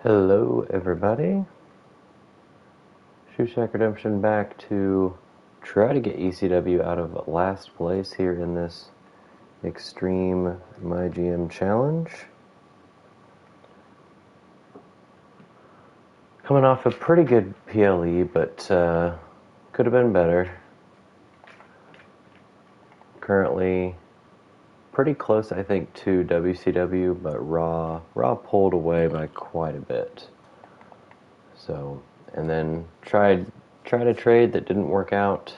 Hello, everybody. Shoeshack Redemption back to try to get ECW out of last place here in this Extreme MyGM challenge. Coming off a pretty good PLE, but could have been better. Currently pretty close, I think, to WCW, but Raw pulled away by quite a bit. So, and then tried a trade that didn't work out.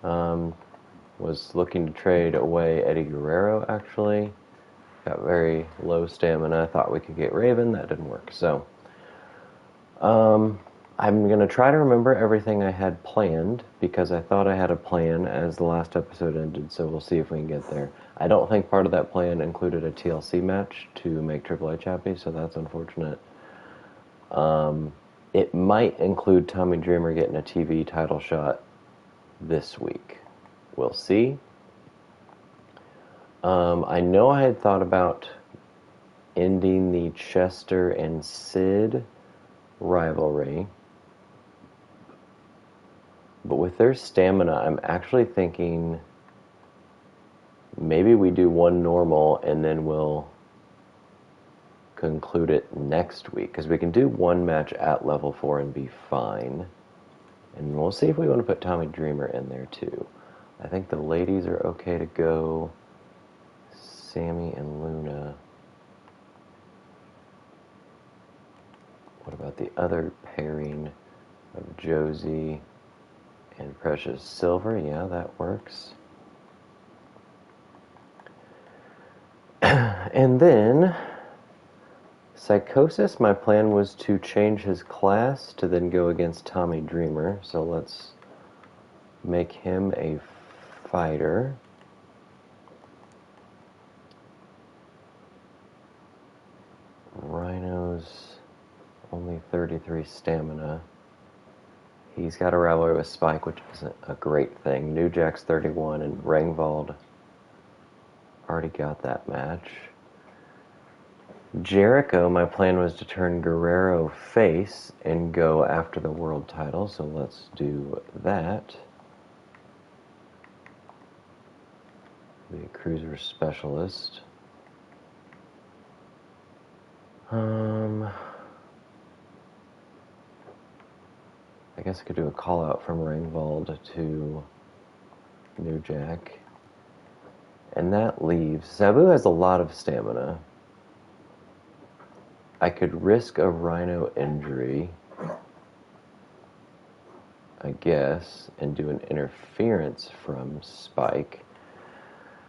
Was looking to trade away Eddie Guerrero, actually. Got very low stamina. Thought we could get Raven. That didn't work. So, I'm going to try to remember everything I had planned, because I thought I had a plan as the last episode ended, so we'll see if we can get there. I don't think part of that plan included a TLC match to make Triple H happy, so that's unfortunate. It might include Tommy Dreamer getting a TV title shot this week. We'll see. I know I had thought about ending the Chester and Sid rivalry, but with their stamina, I'm actually thinking maybe we do one normal and then we'll conclude it next week, because we can do one match at level 4 and be fine. And we'll see if we want to put Tommy Dreamer in there too. I think the ladies are okay to go. Sammy and Luna. What about the other pairing of Josie and Precious Silver? Yeah, that works. And then Psychosis, my plan was to change his class to then go against Tommy Dreamer. So let's make him a fighter. Rhino's only 33 stamina. He's got a rivalry with Spike, which isn't a great thing. New Jack's 31, and Rangvald already got that match. Jericho, my plan was to turn Guerrero face and go after the world title, so let's do that. Be a cruiser specialist. I guess I could do a call out from Rangvald to New Jack. And that leaves... Sabu has a lot of stamina. I could risk a Rhino injury, I guess, and do an interference from Spike.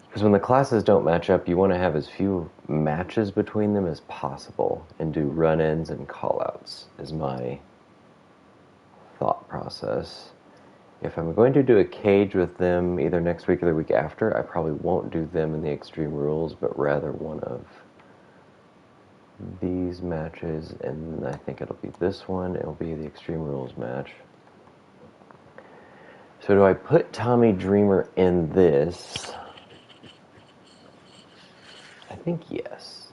Because when the classes don't match up, you want to have as few matches between them as possible, and do run-ins and call-outs, is my thought process. If I'm going to do a cage with them either next week or the week after, I probably won't do them in the Extreme Rules, but rather one of these matches, and I think it'll be this one. It'll be the Extreme Rules match. So do I put Tommy Dreamer in this? I think yes.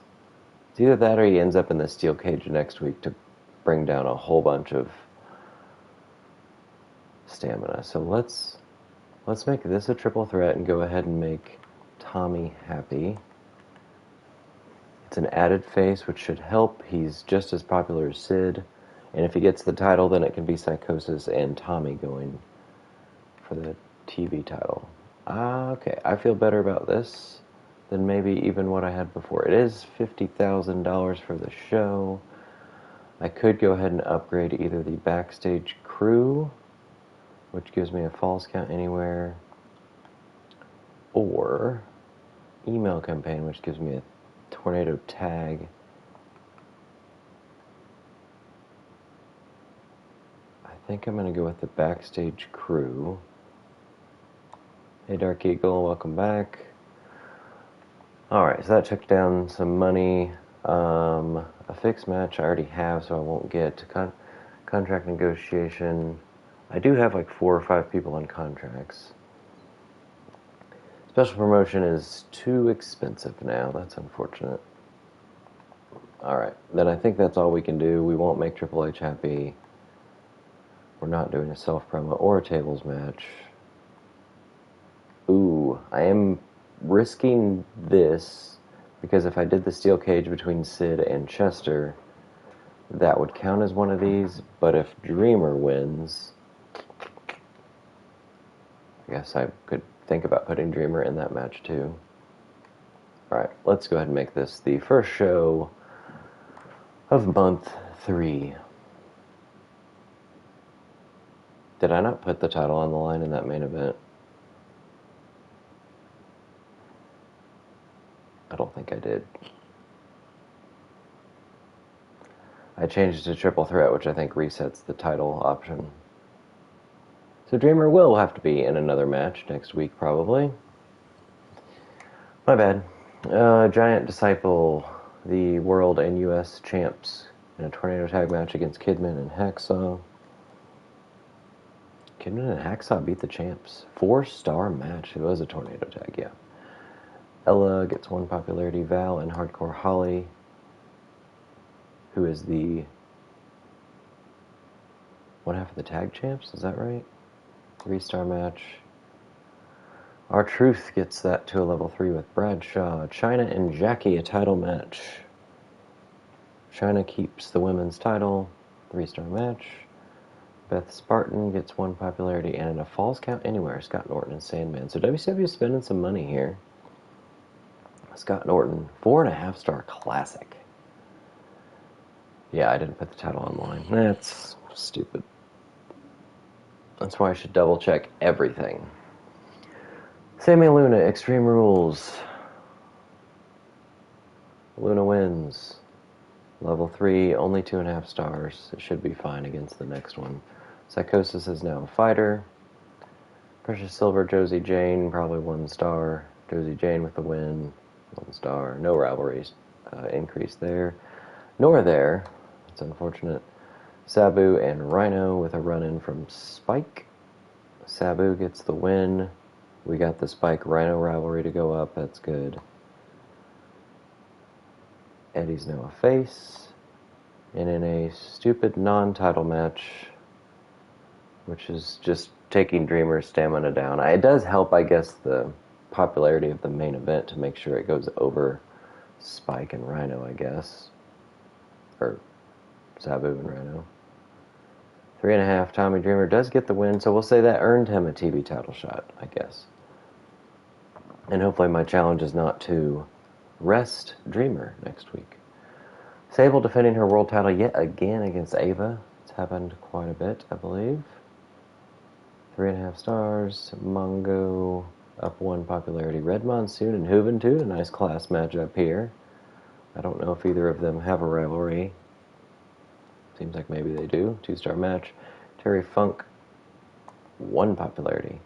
It's either that or he ends up in the steel cage next week to bring down a whole bunch of stamina. So let's make this a triple threat and go ahead and make Tommy happy. It's an added face, which should help. He's just as popular as Sid. And if he gets the title, then it can be Psychosis and Tommy going for the TV title. Okay, I feel better about this than maybe even what I had before. It is $50,000 for the show. I could go ahead and upgrade either the backstage crew, which gives me a falls count anywhere, or email campaign, which gives me a tornado tag. I think I'm going to go with the backstage crew. Hey Dark Eagle, welcome back. Alright, so that took down some money. A fixed match I already have, so I won't get to contract negotiation. I do have like 4 or 5 people on contracts. Special promotion is too expensive now. That's unfortunate. Alright, then I think that's all we can do. We won't make Triple H happy. We're not doing a self-promo or a tables match. Ooh, I am risking this because if I did the steel cage between Sid and Chester, that would count as one of these, but if Dreamer wins, I guess I could think about putting Dreamer in that match too. Alright, let's go ahead and make this the first show of month 3. Did I not put the title on the line in that main event? I don't think I did. I changed it to triple threat, which I think resets the title option. So Dreamer will have to be in another match next week, probably. My bad. Giant Disciple, the World and U.S. champs, in a tornado tag match against Kidman and Hacksaw. Kidman and Hacksaw beat the champs. 4-star match. It was a tornado tag, yeah. Ella gets 1 popularity. Val and Hardcore Holly, who is the 1/2 of the tag champs, is that right? 3-star match. R-Truth gets that to a level 3 with Bradshaw. Chyna and Jackie, a title match. Chyna keeps the women's title. 3-star match. Beth Spartan gets 1 popularity, and in a Falls Count Anywhere, Scott Norton and Sandman. So WCW is spending some money here. Scott Norton, 4.5-star classic. Yeah, I didn't put the title online. That's stupid. That's why I should double check everything. Sammy Luna, Extreme Rules. Luna wins. Level 3, only 2.5 stars. It should be fine against the next one. Psychosis is now a fighter. Precious Silver, Josie Jane, probably 1 star. Josie Jane with the win, 1 star. No rivalries increase there. Nor there. It's unfortunate. Sabu and Rhino with a run-in from Spike. Sabu gets the win. We got the Spike-Rhino rivalry to go up. That's good. Eddie's now a face. And in a stupid non-title match, which is just taking Dreamer's stamina down. It does help, I guess, the popularity of the main event to make sure it goes over Spike and Rhino, I guess. Or Sabu and Rhino. 3.5, Tommy Dreamer does get the win, so we'll say that earned him a TV title shot, I guess. And hopefully my challenge is not to rest Dreamer next week. Sable defending her world title yet again against Ava. It's happened quite a bit, I believe. 3.5 stars. Mongo up 1 popularity. Red Monsoon and Juventud, a nice class matchup here. I don't know if either of them have a rivalry. Seems like maybe they do. 2-star match. Terry Funk, 1 popularity.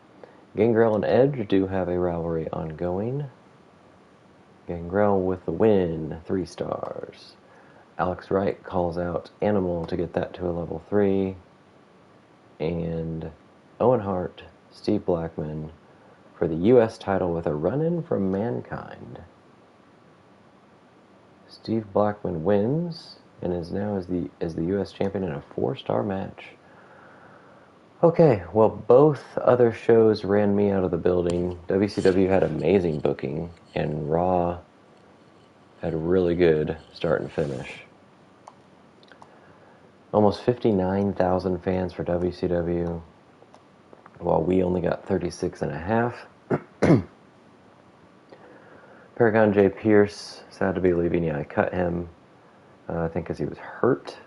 Gangrel and Edge do have a rivalry ongoing. Gangrel with the win, 3 stars. Alex Wright calls out Animal to get that to a level 3. And Owen Hart, Steve Blackman for the U.S. title with a run-in from Mankind. Steve Blackman wins and is now as the U.S. champion in a 4-star match. Okay, well, both other shows ran me out of the building. WCW had amazing booking, and Raw had a really good start and finish. Almost 59,000 fans for WCW, while we only got 36.5. Paragon J. Pierce, sad to be leaving. Yeah, I cut him, I think because he was hurt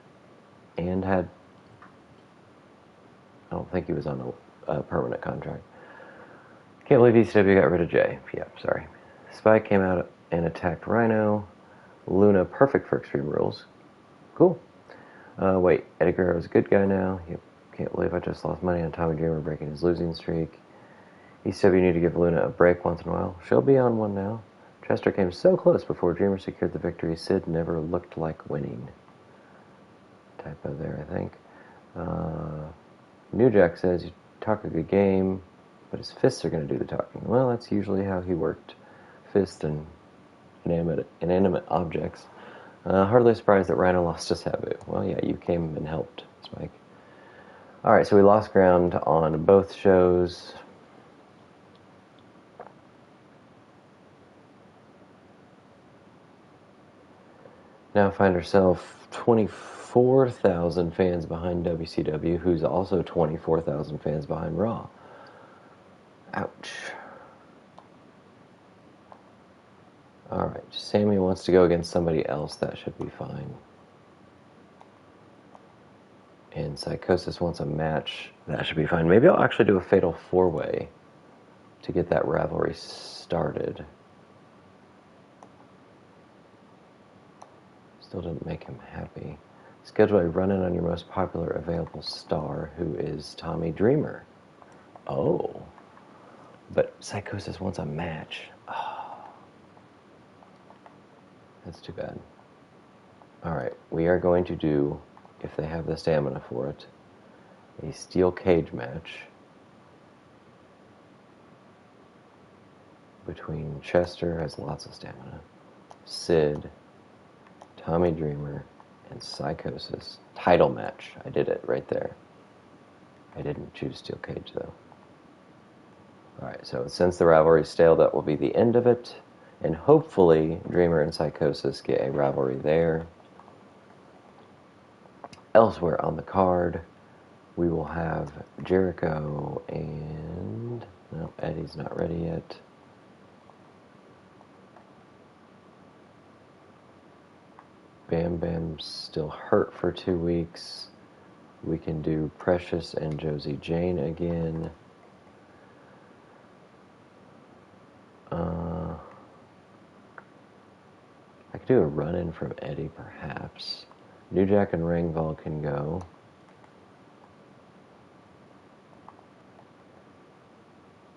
and had... I don't think he was on a permanent contract. Can't believe ECW got rid of Jay. Yeah, sorry. Spike came out and attacked Rhino. Luna, perfect for Extreme Rules. Cool. Wait, Eddie Guerrero's a good guy now. Yep. Can't believe I just lost money on Tommy Dreamer breaking his losing streak. ECW need to give Luna a break once in a while. She'll be on one now. Chester came so close before Dreamer secured the victory. Sid never looked like winning. Typo there, I think. New Jack says, you talk a good game, but his fists are going to do the talking. Well, that's usually how he worked. Fist and inanimate objects. Hardly surprised that Rhino lost to Sabu. Well, yeah, you came and helped, Spike. Alright, so we lost ground on both shows. Now find ourselves 24,000 fans behind WCW, who's also 24,000 fans behind Raw. Ouch. Alright, Sammy wants to go against somebody else. That should be fine. And Psychosis wants a match. That should be fine. Maybe I'll actually do a fatal four-way to get that rivalry started. Still didn't make him happy. Schedule a run-in on your most popular available star, who is Tommy Dreamer. Oh. But Psychosis wants a match. Oh. That's too bad. Alright, we are going to do, if they have the stamina for it, a steel cage match between Chester, has lots of stamina, Sid, Tommy Dreamer, and Psychosis. Title match. I did it right there. I didn't choose steel cage, though. Alright, so since the rivalry is stale, that will be the end of it. And hopefully, Dreamer and Psychosis get a rivalry there. Elsewhere on the card, we will have Jericho and... No, Eddie's not ready yet. Bam Bam's still hurt for 2 weeks. We can do Precious and Josie Jane again. I could do a run-in from Eddie, perhaps. New Jack and Ringval can go.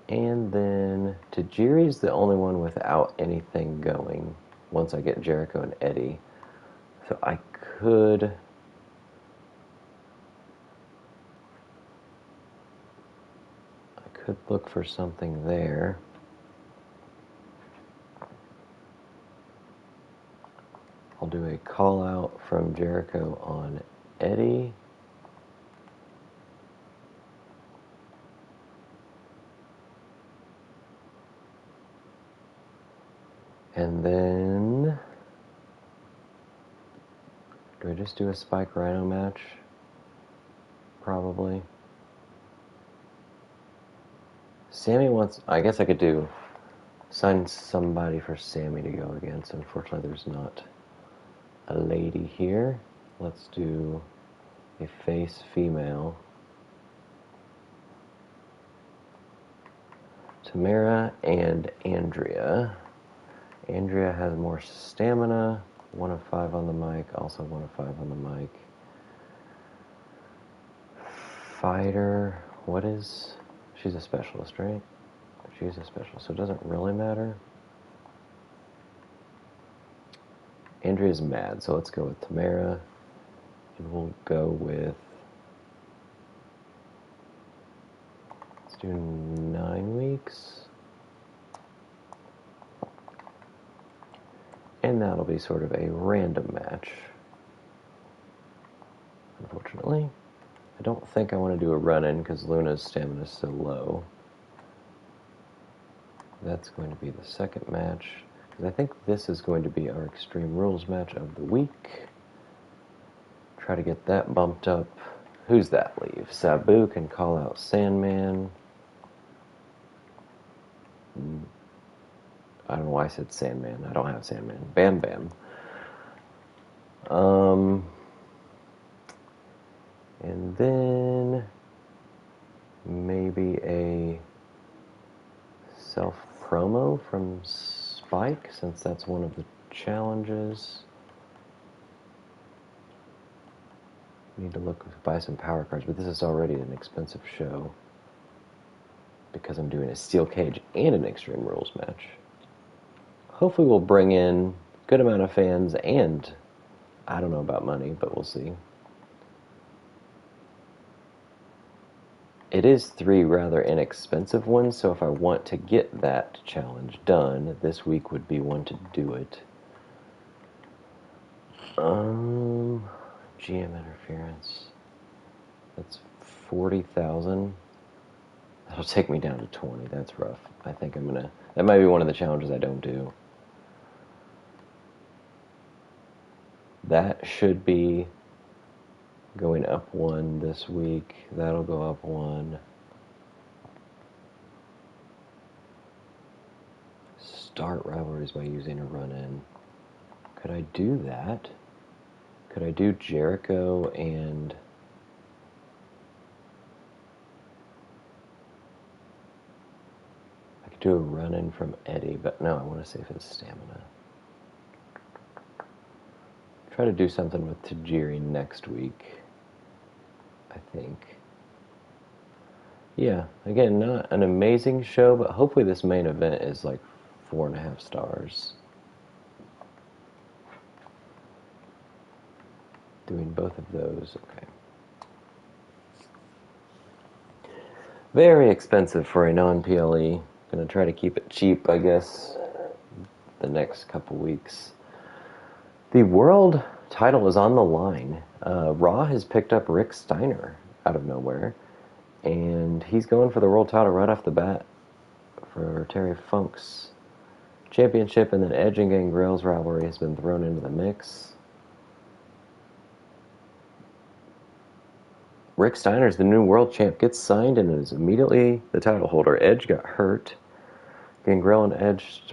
And then Tajiri's the only one without anything going once I get Jericho and Eddie. So I could look for something there. I'll do a call out from Jericho on Eddie. And then do I just do a Spike Rhino match? Probably. Sammy wants... I guess I could sign somebody for Sammy to go against. Unfortunately, there's not a lady here. Let's do a face female. Tamara and Andrea. Andrea has more stamina. 1 of 5 on the mic. Also 1 of 5 on the mic. Fighter. What is... She's a specialist, right? She's a specialist, so it doesn't really matter. Andrea's mad, so let's go with Tamara. And we'll go with... Let's do 9 weeks. And that'll be sort of a random match. Unfortunately. I don't think I want to do a run-in because Luna's stamina is so low. That's going to be the second match. Because I think this is going to be our Extreme Rules match of the week. Try to get that bumped up. Who's that leave? Sabu can call out Sandman. I don't know why I said Sandman. I don't have Sandman. Bam Bam. And then maybe a self-promo from Spike, since that's one of the challenges. Need to buy some power cards, but this is already an expensive show because I'm doing a steel cage and an Extreme Rules match. Hopefully we'll bring in a good amount of fans, and I don't know about money, but we'll see. It is 3 rather inexpensive ones, so if I want to get that challenge done, this week would be one to do it. GM interference. That's 40,000. That'll take me down to 20. That's rough. I think I'm gonna. That might be one of the challenges I don't do. That should be going up 1 this week. That'll go up 1. Start rivalries by using a run-in. Could I do that? Could I do Jericho and... I could do a run-in from Eddie, but no, I want to save his stamina. Try to do something with Tajiri next week, I think. Yeah, again, not an amazing show, but hopefully this main event is like 4.5 stars. Doing both of those, okay. Very expensive for a non-PLE. Gonna try to keep it cheap, I guess, the next couple weeks. The world title is on the line. Raw has picked up Rick Steiner out of nowhere, and he's going for the world title right off the bat for Terry Funk's championship, and then Edge and Gangrel's rivalry has been thrown into the mix. Rick Steiner's the new world champ, gets signed, and is immediately the title holder. Edge got hurt. Gangrel and Edge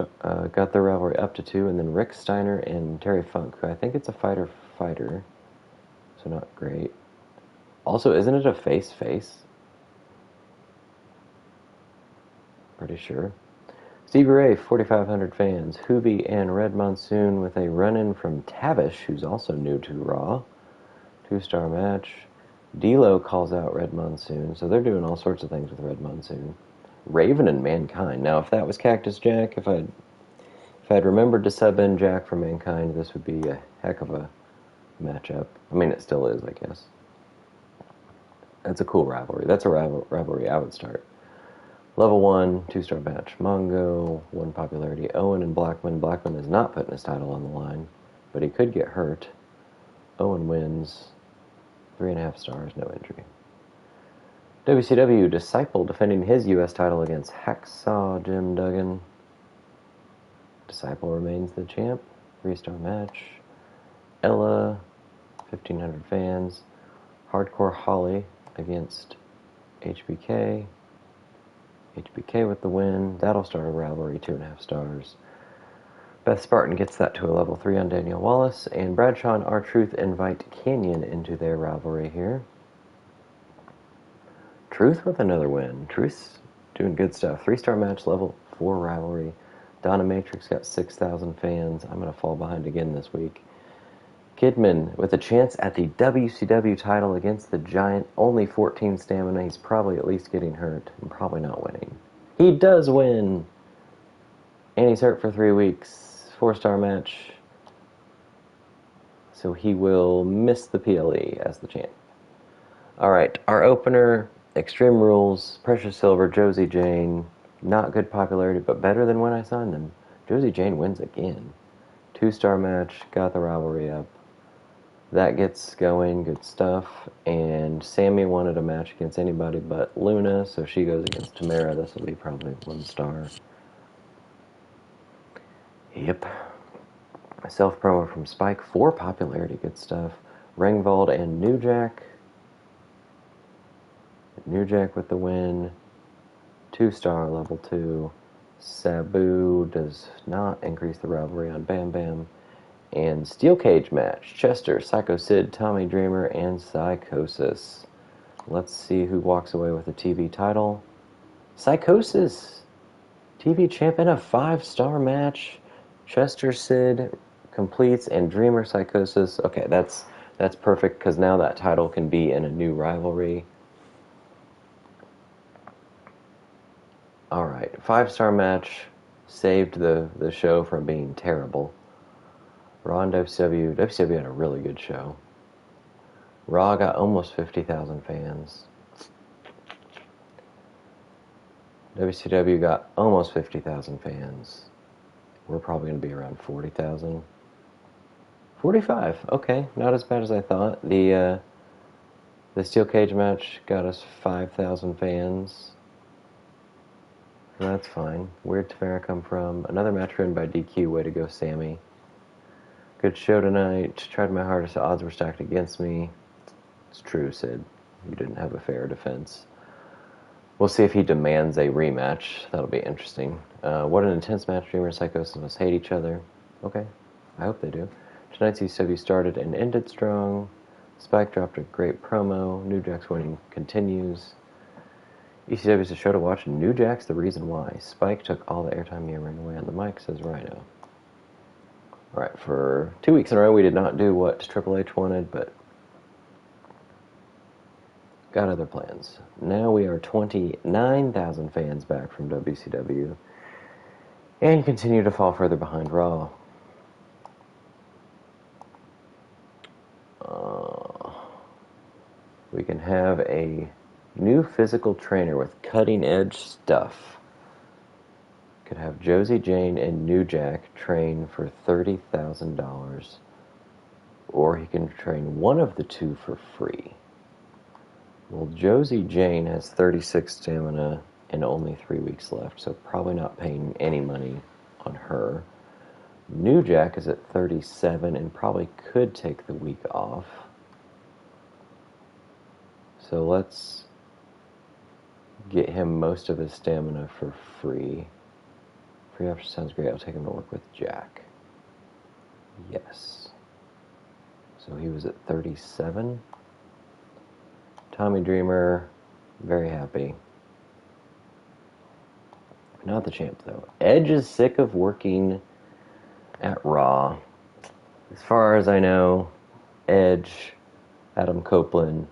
got their rivalry up to 2, and then Rick Steiner and Terry Funk, who I think it's a fighter-fighter, so not great. Also, isn't it a face-face? Pretty sure. Stevie Ray, 4,500 fans. Hoovy and Red Monsoon with a run-in from Tavish, who's also new to Raw. 2-star match. D'Lo calls out Red Monsoon, so they're doing all sorts of things with Red Monsoon. Raven and Mankind. Now, if that was Cactus Jack, if I'd remembered to sub in Jack for Mankind, this would be a heck of a matchup. I mean, it still is, I guess. That's a cool rivalry. That's a rivalry I would start. Level 1, 2-star match. Mongo, 1 popularity. Owen and Blackman. Blackman is not putting his title on the line, but he could get hurt. Owen wins. 3.5 stars, no injury. WCW, Disciple defending his U.S. title against Hacksaw Jim Duggan. Disciple remains the champ. 3-star match. Ella, 1,500 fans. Hardcore Holly against HBK. HBK with the win. That'll start a rivalry, 2.5 stars. Beth Spartan gets that to a level 3 on Danielle Wallace. And Bradshaw and R-Truth invite Canyon into their rivalry here. Truth with another win. Truth's doing good stuff. 3-star match, level 4 rivalry. Donna Matrix got 6,000 fans. I'm going to fall behind again this week. Kidman with a chance at the WCW title against the Giant. Only 14 stamina. He's probably at least getting hurt and probably not winning. He does win! And he's hurt for 3 weeks. 4-star match. So he will miss the PLE as the champ. Alright, our opener, Extreme Rules, Precious Silver, Josie Jane. Not good popularity, but better than when I signed them. Josie Jane wins again. 2-star match, got the rivalry up. That gets going, good stuff. And Sammy wanted a match against anybody but Luna, so she goes against Tamara. This will be probably 1 star. Yep. Self-promo from Spike, 4 popularity, good stuff. Ringvald and New Jack. New Jack with the win. 2-star, level 2. Sabu does not increase the rivalry on Bam Bam. And Steel Cage match. Chester, Psycho Sid, Tommy Dreamer, and Psychosis. Let's see who walks away with the TV title. Psychosis! TV champ in a 5-star match. Chester Sid completes, and Dreamer Psychosis. Okay, that's perfect, because now that title can be in a new rivalry. Alright, 5-star match saved the show from being terrible. Raw and WCW had a really good show. Raw got almost 50,000 fans. WCW got almost 50,000 fans. We're probably going to be around 40,000. 45. Okay, not as bad as I thought. The steel cage match got us 5,000 fans. So that's fine. Where'd Tamara come from? Another match written by DQ. Way to go, Sammy. Good show tonight. Tried my hardest. The odds were stacked against me. It's true, Sid. You didn't have a fair defense. We'll see if he demands a rematch. That'll be interesting. What an intense match. Dreamer and Psychosis must hate each other. Okay. I hope they do. Tonight's ECW started and ended strong. Spike dropped a great promo. New Jack's winning continues. ECW's a show to watch. New Jack's the reason why. Spike took all the airtime he ran away on the mic, says Rhino. Alright, for 2 weeks in a row, we did not do what Triple H wanted, but got other plans. Now we are 29,000 fans back from WCW and continue to fall further behind Raw. We can have a new physical trainer with cutting-edge stuff. Could have Josie Jane and New Jack train for $30,000, or he can train one of the two for free. Well, Josie Jane has 36 stamina and only 3 weeks left, so probably not paying any money on her. New Jack is at 37 and probably could take the week off. So let's get him most of his stamina for free. Free option sounds great. I'll take him to work with Jack. Yes. So he was at 37. Tommy Dreamer, very happy. Not the champ, though. Edge is sick of working at Raw. As far as I know, Edge, Adam Copeland,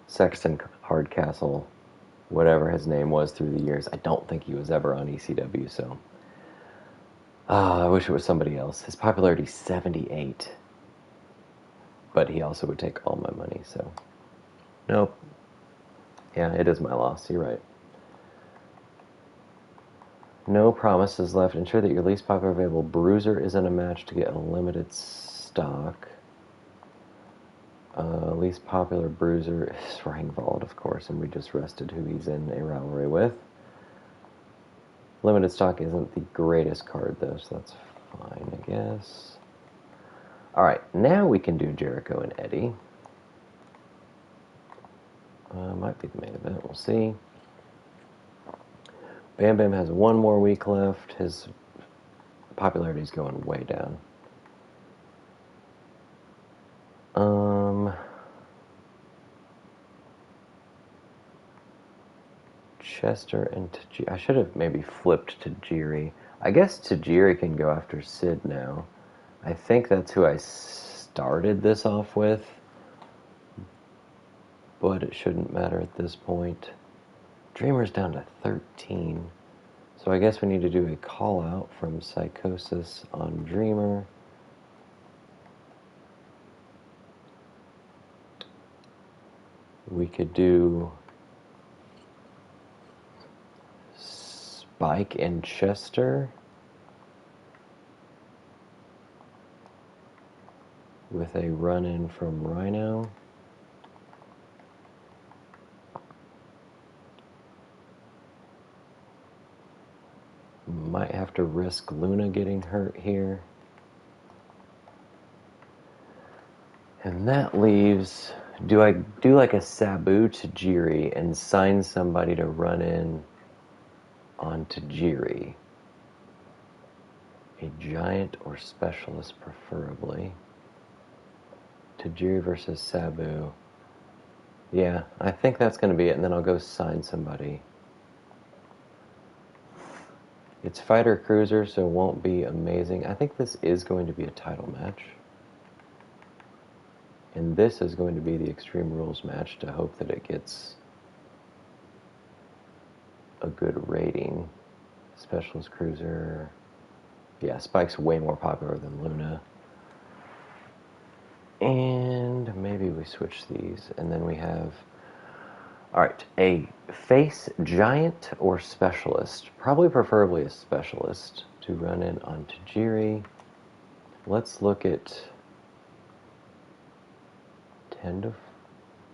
Sexton Hardcastle, whatever his name was through the years, I don't think he was ever on ECW, so I wish it was somebody else. His popularity's 78, but he also would take all my money, so nope. Yeah, it is my loss, you're right. No promises left. Ensure that your least popular available bruiser is in a match to get a limited stock. Least popular bruiser is Ringvald, of course, and we just rested who he's in a rivalry with. Limited stock isn't the greatest card, though, so that's fine, I guess. Alright, now we can do Jericho and Eddie. Might be the main event, we'll see. Bam Bam has 1 more week left. His popularity's going way down. Chester and Tajiri. I should have maybe flipped Tajiri. I guess Tajiri can go after Sid now. I think that's who I started this off with. But it shouldn't matter at this point. Dreamer's down to 13. So I guess we need to do a call out from Psychosis on Dreamer. We could do Spike and Chester with a run-in from Rhino. Might have to risk Luna getting hurt here. And that leaves... Do I do like a Sabu Tajiri and sign somebody to run in on Tajiri? A giant or specialist, preferably. Tajiri versus Sabu. Yeah, I think that's going to be it, and then I'll go sign somebody. It's fighter cruiser, so it won't be amazing. I think this is going to be a title match. And this is going to be the Extreme Rules match to hope that it gets a good rating. Specialist cruiser. Yeah, Spike's way more popular than Luna. And maybe we switch these. And then we have... Alright, a face giant or specialist. Probably preferably a specialist to run in on Tajiri. Let's look at 10 to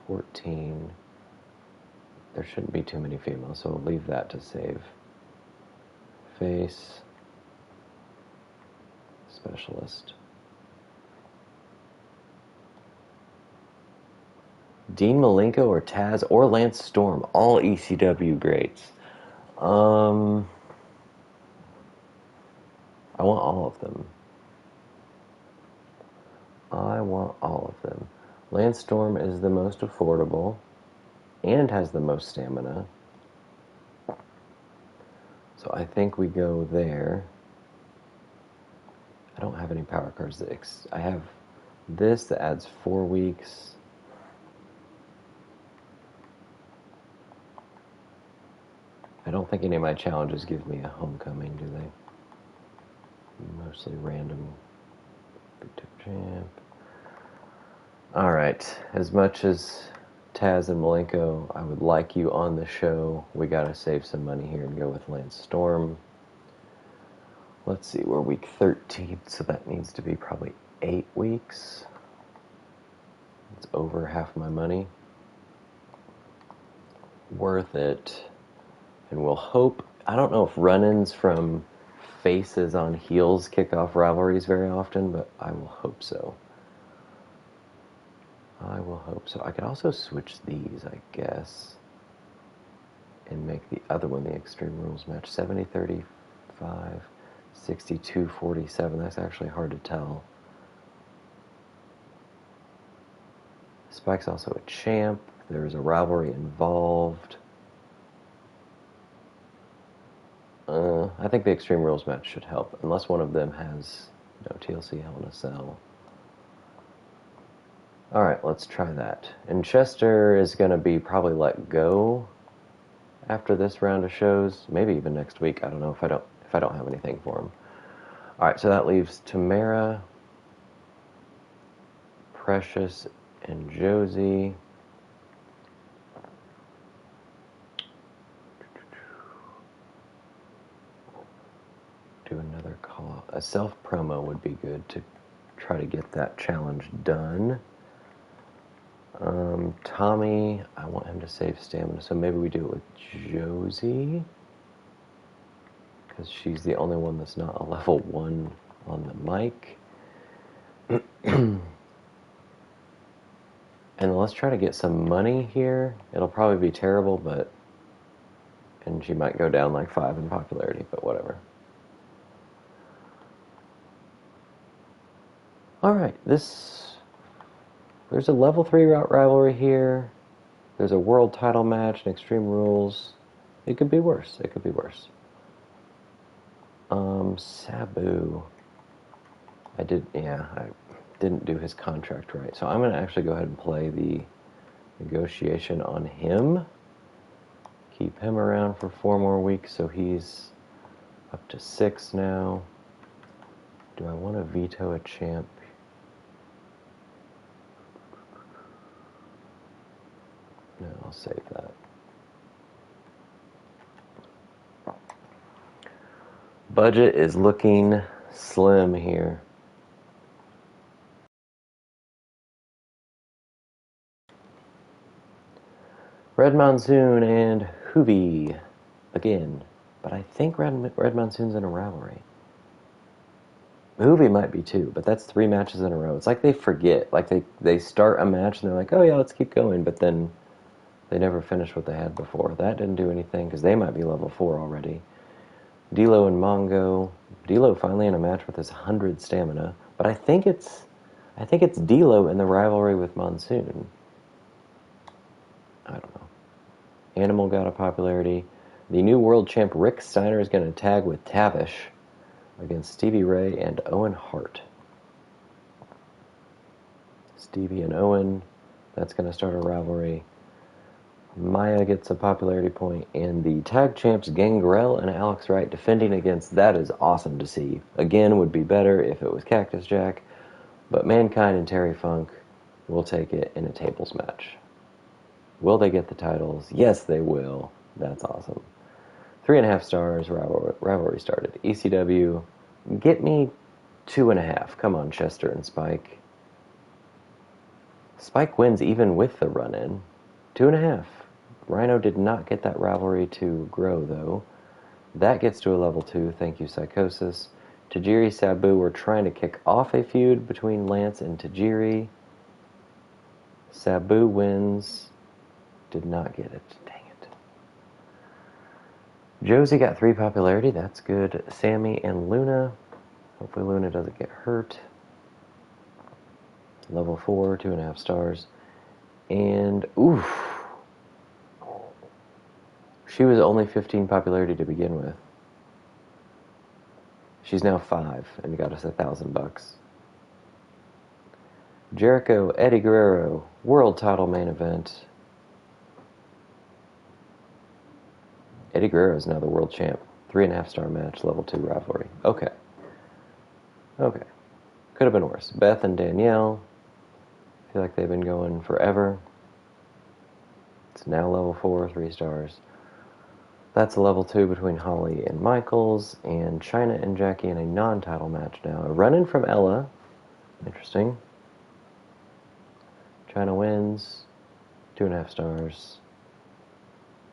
14. There shouldn't be too many females, so we'll leave that to save. Face specialist. Dean Malenko or Taz or Lance Storm, all ECW greats. I want all of them. I want all of them. Lance Storm is the most affordable and has the most stamina. So I think we go there. I don't have any power cards. I have this that adds 4 weeks. I don't think any of my challenges give me a homecoming, do they? Mostly random. Big Tip Champ. Alright, as much as Taz and Malenko, I would like you on the show. We gotta save some money here and go with Lance Storm. Let's see, we're week 13, so that needs to be probably 8 weeks. It's over half my money. Worth it. And we'll hope, I don't know if run-ins from faces on heels kick off rivalries very often, but I will hope so. I will hope so. I could also switch these, I guess, and make the other one the Extreme Rules match. 70-35, 62-47. That's actually hard to tell. Spike's also a champ. There's a rivalry involved. I think the Extreme Rules match should help, unless one of them has TLC, Hell in a Cell. Alright, let's try that. And Chester is going to be probably let go after this round of shows. Maybe even next week. I don't know if I don't have anything for him. Alright, so that leaves Tamara, Precious, and Josie. Do another call. A self-promo would be good to try to get that challenge done. Tommy, I want him to save stamina, so maybe we do it with Josie, because she's the only one that's not a level 1 on the mic. And let's try to get some money here. It'll probably be terrible, and she might go down like 5 in popularity, but whatever. Alright, there's a level 3 rivalry here. There's a world title match and Extreme Rules. It could be worse. It could be worse. Sabu. I didn't do his contract right. So I'm going to actually go ahead and play the negotiation on him. Keep him around for 4 more weeks, so he's up to 6 now. Do I want to veto a champ? No, I'll save that. Budget is looking slim here. Red Monsoon and Hoovy again. But I think Red Monsoon's in a rivalry. Hoovy might be too, but that's 3 matches in a row. It's like they forget. Like they start a match and they're like, oh yeah, let's keep going. But then they never finish what they had before. That didn't do anything because they might be level 4 already. D'Lo and Mongo. D'Lo finally in a match with his 100 stamina. But I think it's D'Lo in the rivalry with Monsoon. I don't know. Animal got a popularity. The new world champ Rick Steiner is going to tag with Tavish against Stevie Ray and Owen Hart. Stevie and Owen, that's going to start a rivalry. Maya gets a popularity point, and the tag champs Gangrel and Alex Wright defending against, that is awesome to see. Again, would be better if it was Cactus Jack, but Mankind and Terry Funk will take it in a tables match. Will they get the titles? Yes, they will. That's awesome. 3.5 stars, rivalry started. ECW, get me 2.5. Come on, Chester and Spike. Spike wins even with the run-in. 2.5. Rhino did not get that rivalry to grow, though. That gets to a level 2. Thank you, Psychosis. Tajiri Sabu were trying to kick off a feud between Lance and Tajiri. Sabu wins. Did not get it. Dang it. Josie got 3 popularity. That's good. Sammy and Luna. Hopefully Luna doesn't get hurt. Level 4, 2.5 stars. And, oof. She was only 15 popularity to begin with. She's now 5 and got us $1,000. Jericho, Eddie Guerrero, world title main event. Eddie Guerrero is now the world champ. 3.5 star match, level 2 rivalry. Okay. Okay. Could have been worse. Beth and Danielle. I feel like they've been going forever. It's now level 4, 3 stars. That's a level 2 between Holly and Michaels, and Chyna and Jackie in a non-title match now. A run-in from Ella. Interesting. Chyna wins. 2.5 stars.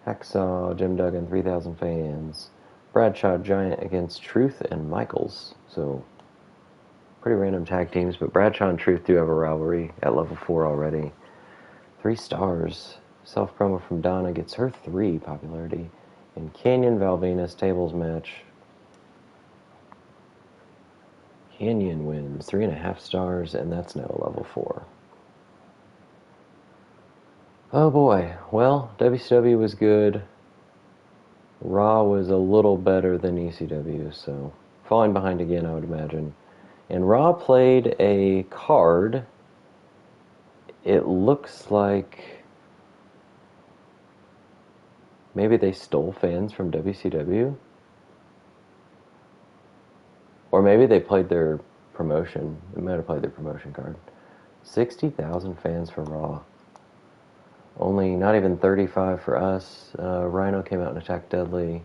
Hacksaw, Jim Duggan, 3,000 fans. Bradshaw Giant against Truth and Michaels. So, pretty random tag teams, but Bradshaw and Truth do have a rivalry at level 4 already. 3 stars. Self-promo from Donna gets her 3 popularity. And Canyon Valvinus tables match. Canyon wins 3.5 stars, and that's now a level 4. Oh boy. Well, WCW was good. Raw was a little better than ECW, so falling behind again, I would imagine. And Raw played a card. It looks like maybe they stole fans from WCW. Or maybe they played their promotion. They might have played their promotion card. 60,000 fans for Raw. Only not even 35 for us. Rhino came out and attacked Dudley.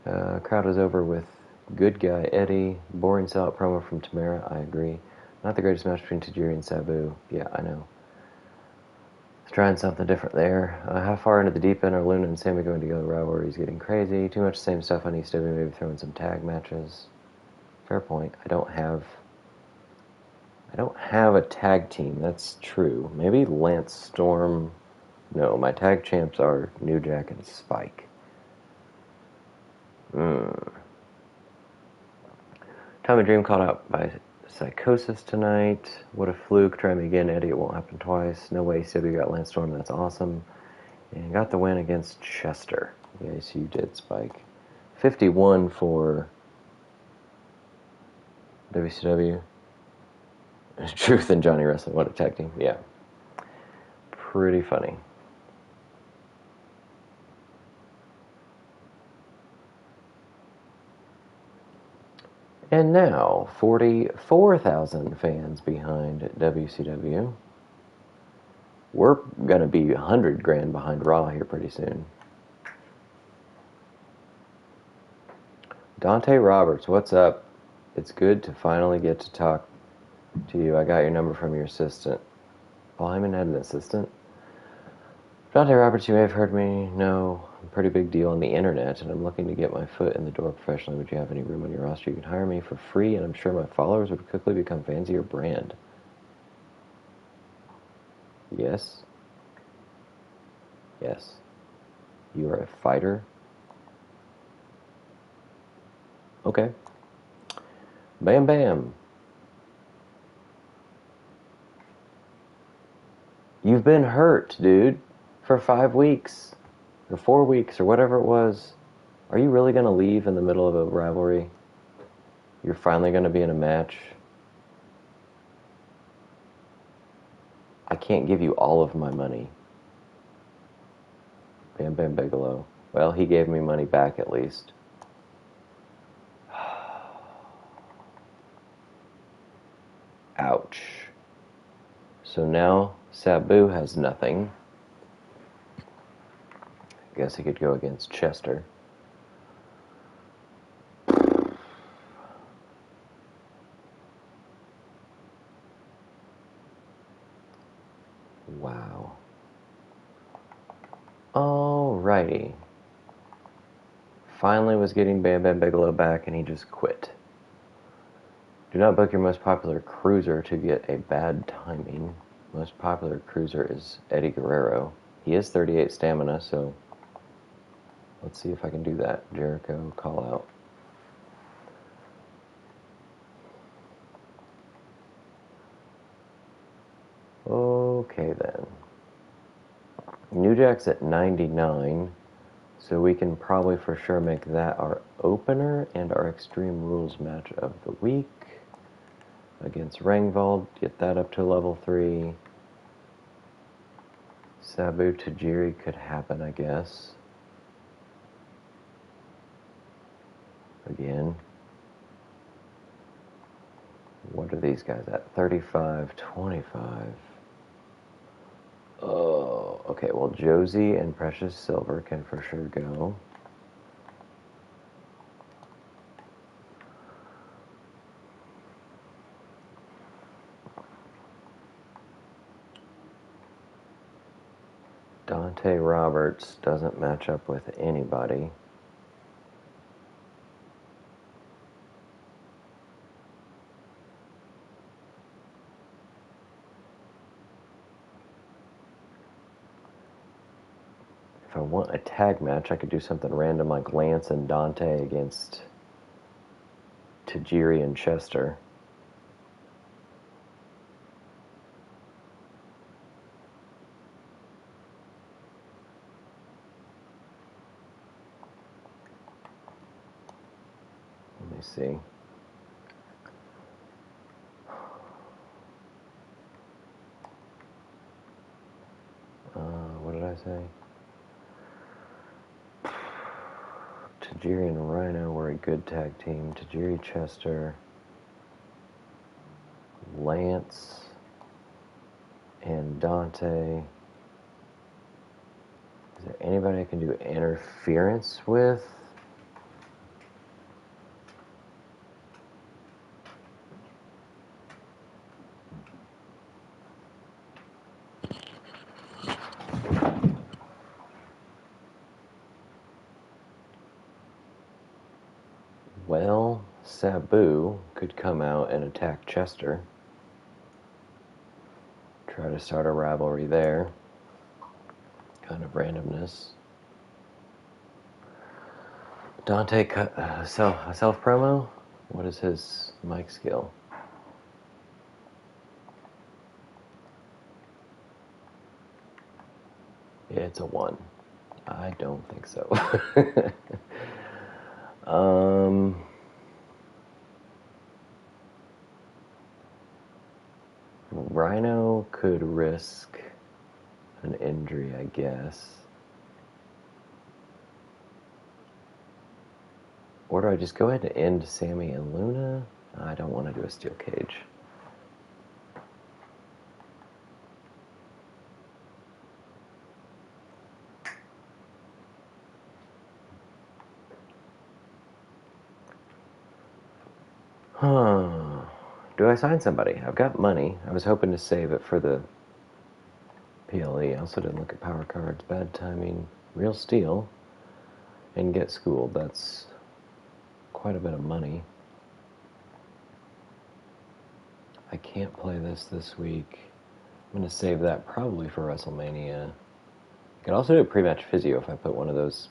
Crowd was over with good guy Eddie. Boring sellout promo from Tamara. I agree. Not the greatest match between Tajiri and Sabu. Yeah, I know. Trying something different there. How far into the deep end are Luna and Sammy going to go? The rivalry's getting crazy. Too much same stuff on ECW. Maybe throw in some tag matches. Fair point. I don't have a tag team. That's true. Maybe Lance Storm. No, my tag champs are New Jack and Spike. Tommy Dream caught out by Psychosis tonight. What a fluke. Try me again, Eddie. It won't happen twice. No way. ECW got Lance Storm. That's awesome. And got the win against Chester. Yes, you did, Spike. 51 for WCW. Truth and Johnny Wrestling. What a tag team. Yeah. Pretty funny. And now, 44,000 fans behind WCW. We're going to be $100,000 behind Raw here pretty soon. Dante Roberts, what's up? It's good to finally get to talk to you. I got your number from your assistant. Paul Heyman had an assistant? Dante Roberts, you may have heard me know I'm a pretty big deal on the internet, and I'm looking to get my foot in the door professionally. Would you have any room on your roster? You can hire me for free, and I'm sure my followers would quickly become fans of your brand. Yes. Yes. You are a fighter? Okay. Bam Bam. You've been hurt, dude, for 5 weeks. Or 4 weeks, or whatever it was. Are you really going to leave in the middle of a rivalry? You're finally going to be in a match? I can't give you all of my money. Bam Bam Bigelow. Well, he gave me money back at least. Ouch. So now Sabu has nothing. I guess he could go against Chester. Wow. Alrighty. Finally was getting Bam Bam Bigelow back and he just quit. Do not book your most popular cruiser to get a bad timing. Most popular cruiser is Eddie Guerrero. He is 38 stamina, so let's see if I can do that. Jericho, call out. Okay then. New Jack's at 99, so we can probably for sure make that our opener and our Extreme Rules match of the week against Rangvald. Get that up to level 3. Sabu Tajiri could happen, I guess. Again. What are these guys at? 35, 25. Oh, okay, well, Josie and Precious Silver can for sure go. Dante Roberts doesn't match up with anybody. If I want a tag match, I could do something random like Lance and Dante against Tajiri and Chester. Let me see. What did I say? Tajiri and Rhino were a good tag team. Tajiri, Chester, Lance, and Dante. Is there anybody I can do interference with? Well, Sabu could come out and attack Chester. Try to start a rivalry there. Kind of randomness. Dante cut self promo. What is his mic skill? Yeah, it's a 1. I don't think so. Rhino could risk an injury, I guess. Or do I just go ahead and end Sammy and Luna? I don't want to do a steel cage. Huh. Do I sign somebody? I've got money. I was hoping to save it for the PLE. I also didn't look at power cards. Bad timing. Real steel. And get schooled. That's quite a bit of money. I can't play this week. I'm going to save that probably for WrestleMania. I could also do a pre-match physio if I put one of those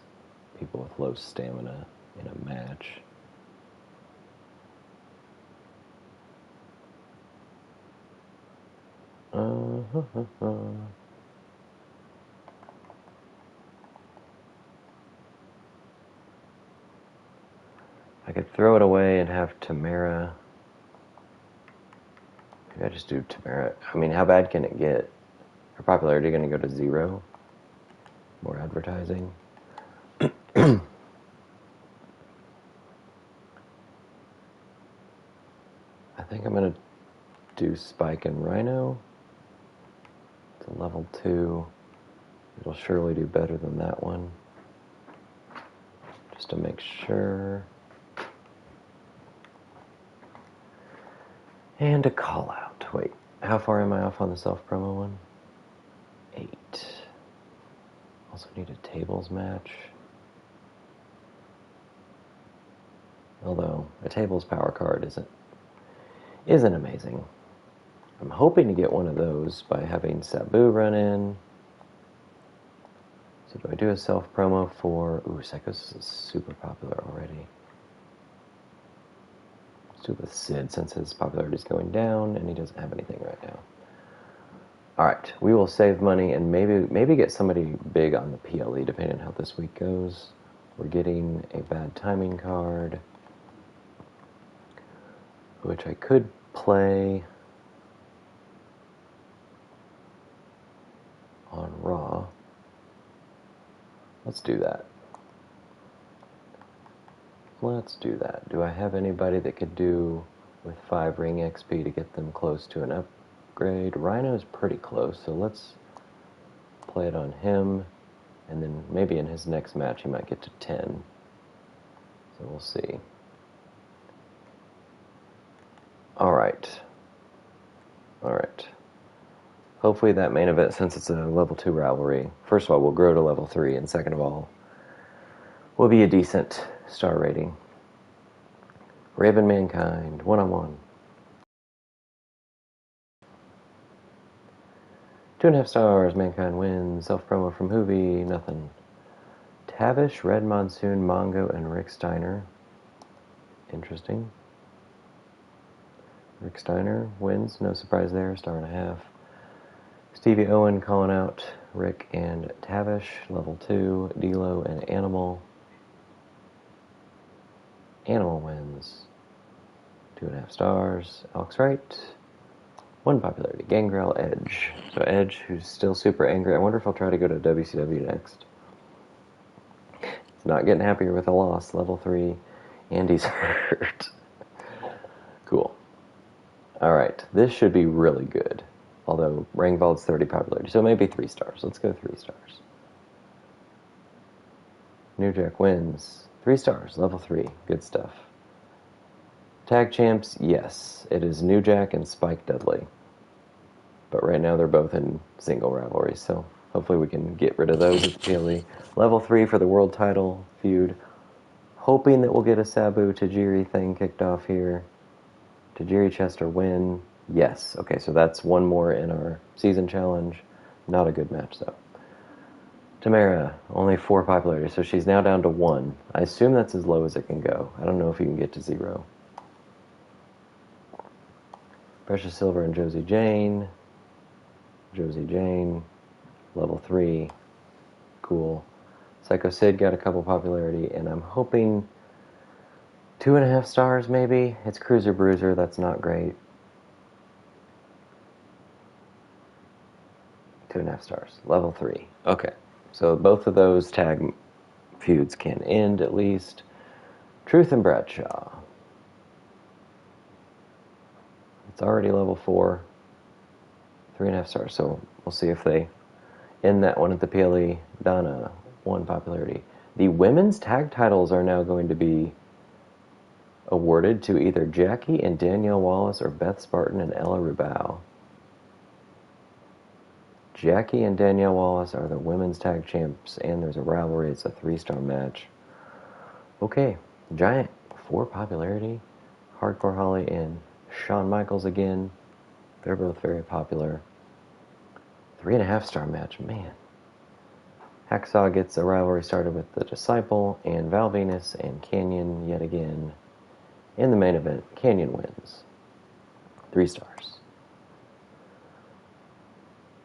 people with low stamina in a match. I could throw it away and have Tamara. Maybe I just do Tamara. I mean, how bad can it get? Her popularity going to go to 0? More advertising? I think I'm going to do Spike and Rhino. It's a level 2. It'll surely do better than that one. Just to make sure. And a call out. Wait, how far am I off on the self-promo one? 8. Also need a tables match. Although a tables power card isn't amazing. I'm hoping to get one of those by having Sabu run in. So do I do a self-promo for... Ooh, Psychos is super popular already. Let's do it with Sid since his popularity is going down and he doesn't have anything right now. Alright, we will save money and maybe get somebody big on the PLE depending on how this week goes. We're getting a bad timing card, which I could play on Raw. Let's do that. Let's do that. Do I have anybody that could do with 5 ring XP to get them close to an upgrade? Rhino's pretty close, so let's play it on him. And then maybe in his next match he might get to 10. So we'll see. Alright. Alright. Hopefully that main event, since it's a level 2 rivalry, first of all, we'll grow to level 3, and second of all, will be a decent star rating. Raven Mankind, 1-on-1. 2.5 stars, Mankind wins. Self-promo from Hoovy, nothing. Tavish, Red Monsoon, Mongo, and Rick Steiner. Interesting. Rick Steiner wins, no surprise there, 1.5 stars. Stevie Owen calling out Rick and Tavish, level 2. D'Lo and Animal. Animal wins. 2.5 stars. Alex Wright. 1 popularity. Gangrel, Edge. So Edge, who's still super angry. I wonder if I'll try to go to WCW next. He's not getting happier with a loss. Level 3. Andy's hurt. Cool. Alright, this should be really good. Although Rangvald's 30 popularity, so maybe 3 stars. Let's go 3 stars. New Jack wins. 3 stars, level 3. Good stuff. Tag champs, yes. It is New Jack and Spike Dudley. But right now they're both in single rivalries, so hopefully we can get rid of those at the PLE. Level 3 for the world title feud. Hoping that we'll get a Sabu Tajiri thing kicked off here. Tajiri Chester win. Yes. Okay, so that's one more in our season challenge. Not a good match, though. Tamara, only 4 popularity, so she's now down to 1. I assume that's as low as it can go. I don't know if you can get to 0. Precious Silver and Josie Jane. Josie Jane, level 3. Cool. Psycho Sid got a couple popularity, and I'm hoping 2.5 stars, maybe. It's Cruiser Bruiser, that's not great. 2.5 stars. Level 3. Okay. So both of those tag feuds can end, at least. Truth and Bradshaw. It's already level 4. 3.5 stars. So we'll see if they end that one at the PLE. Donna, 1 popularity. The women's tag titles are now going to be awarded to either Jackie and Danielle Wallace or Beth Spartan and Ella Rubao. Jackie and Danielle Wallace are the women's tag champs, and there's a rivalry. It's a 3-star match. Okay, Giant, 4 popularity. Hardcore Holly and Shawn Michaels again. They're both very popular. 3.5 star match, man. Hacksaw gets a rivalry started with The Disciple and Val Venus and Canyon yet again. In the main event, Canyon wins. 3 stars.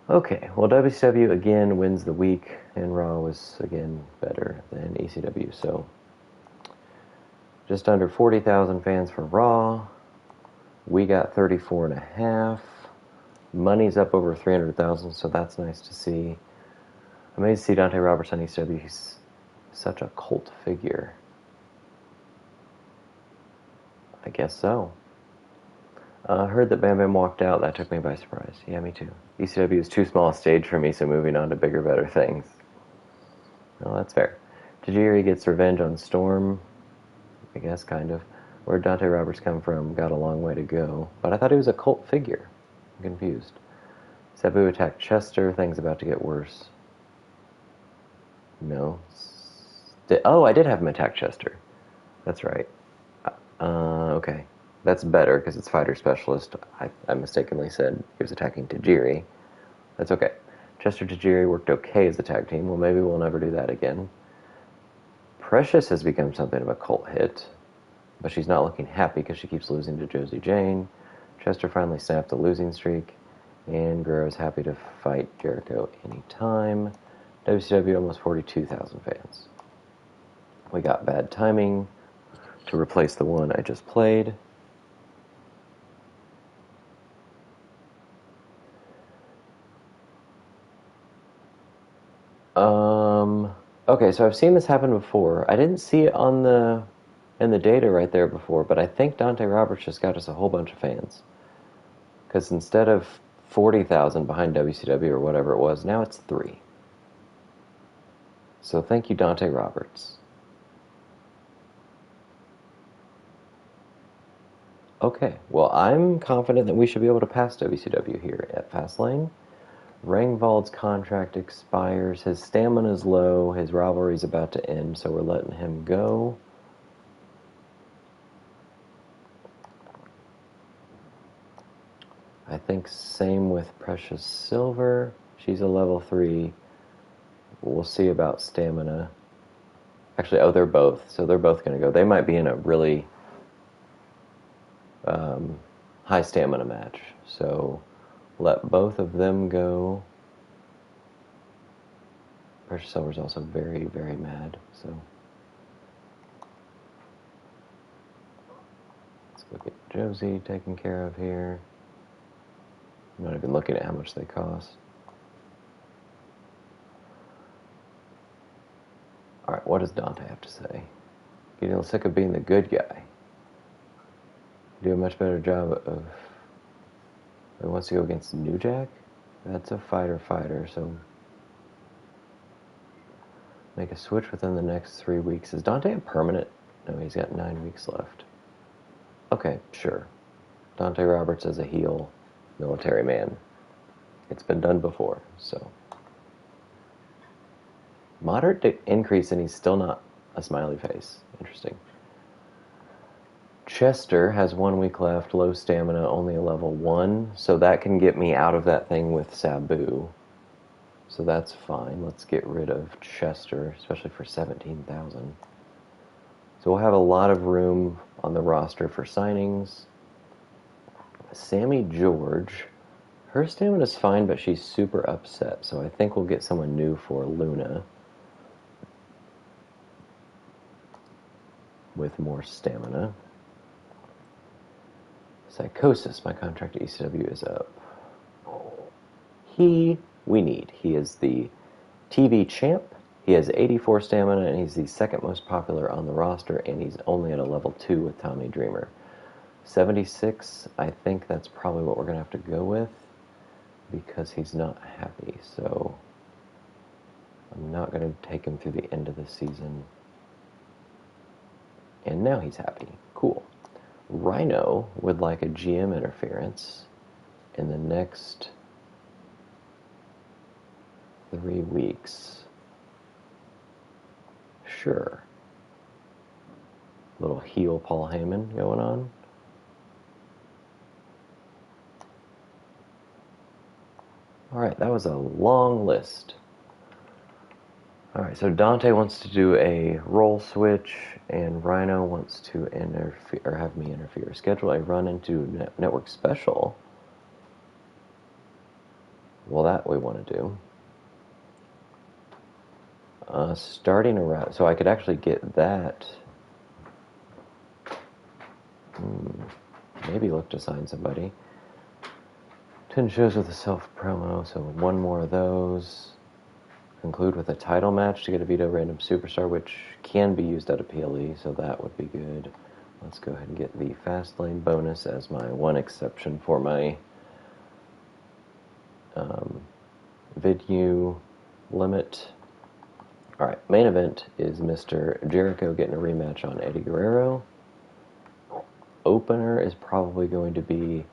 Okay, well, WCW again wins the week, and Raw was again better than ECW, so just under 40,000 fans for Raw. We got 34.5. Money's up over 300,000, so that's nice to see. Amazed to see Dante Roberts on ECW. He's such a cult figure. I guess so. Heard that Bam Bam walked out. That took me by surprise. Yeah, me too. ECW is too small a stage for me, so moving on to bigger, better things. Well, that's fair. Tajiri gets revenge on Storm. I guess, kind of. Where'd Dante Roberts come from? Got a long way to go. But I thought he was a cult figure. I'm confused. Sabu attacked Chester. Things about to get worse. No. Oh, I did have him attack Chester. That's right. Okay. That's better because it's fighter specialist. I mistakenly said he was attacking Tajiri. That's okay. Chester Tajiri worked okay as a tag team. Well, maybe we'll never do that again. Precious has become something of a cult hit, but she's not looking happy because she keeps losing to Josie Jane. Chester finally snapped the losing streak, and Guerrero's happy to fight Jericho anytime. WCW almost 42,000 fans. We got bad timing to replace the one I just played. Okay, so I've seen this happen before. I didn't see it in the data right there before, but I think Dante Roberts just got us a whole bunch of fans. Because instead of 40,000 behind WCW or whatever it was, now it's 3. So thank you, Dante Roberts. Okay, well, I'm confident that we should be able to pass WCW here at Fastlane. Rangvald's contract expires. His stamina's low. His rivalry's about to end, so we're letting him go. I think same with Precious Silver. She's a level 3. We'll see about stamina. Actually, oh, they're both. So they're both going to go. They might be in a really high stamina match. So let both of them go. Precious Silver's also very, very mad. So let's go get Josie taken care of here. I'm not even looking at how much they cost. Alright, what does Dante have to say? Getting sick of being the good guy. Do a much better job of... He wants to go against New Jack? That's a fighter, so... Make a switch within the next 3 weeks. Is Dante a permanent? No, he's got 9 weeks left. Okay, sure. Dante Roberts as a heel military man. It's been done before, so... Moderate increase, and he's still not a smiley face. Interesting. Chester has 1 week left, low stamina, only a level 1, so that can get me out of that thing with Sabu. So that's fine. Let's get rid of Chester, especially for 17,000. So we'll have a lot of room on the roster for signings. Sammy George, her stamina's fine, but she's super upset, so I think we'll get someone new for Luna with more stamina. Psychosis, my contract at ECW is up. We need. He is the TV champ. He has 84 stamina, and he's the second most popular on the roster, and he's only at a level 2 with Tommy Dreamer. 76, I think that's probably what we're going to have to go with, because he's not happy, so I'm not going to take him through the end of the season. And now he's happy. Cool. Rhino would like a GM interference in the next 3 weeks. Sure. Little heel Paul Heyman going on. Alright, that was a long list. Alright, so Dante wants to do a role switch, and Rhino wants to interfere, or have me interfere. Schedule a run into network special. Well, that we want to do. Starting around, so I could actually get that. Maybe look to sign somebody. 10 shows with a self-promo, so 1 more of those. Conclude with a title match to get a Veto Random Superstar, which can be used at a PLE, so that would be good. Let's go ahead and get the Fastlane bonus as my one exception for my venue limit. Alright, main event is Mr. Jericho getting a rematch on Eddie Guerrero. Opener is probably going to be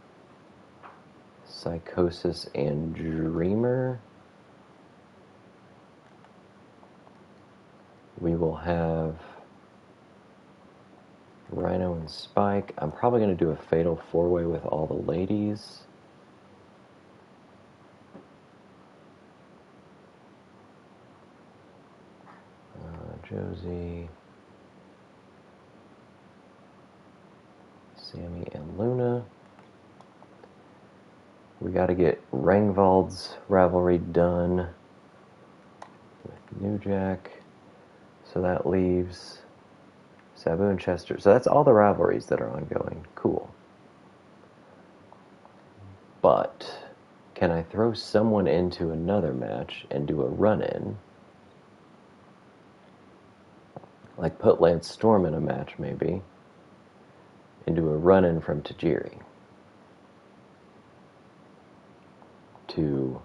Psychosis and Dreamer. We will have Rhino and Spike. I'm probably going to do a fatal four-way with all the ladies. Josie, Sammy, and Luna. We got to get Rangvald's rivalry done with New Jack. So that leaves Sabu and Chester. So that's all the rivalries that are ongoing. Cool. But can I throw someone into another match and do a run-in? Like put Lance Storm in a match, maybe, and do a run-in from Tajiri to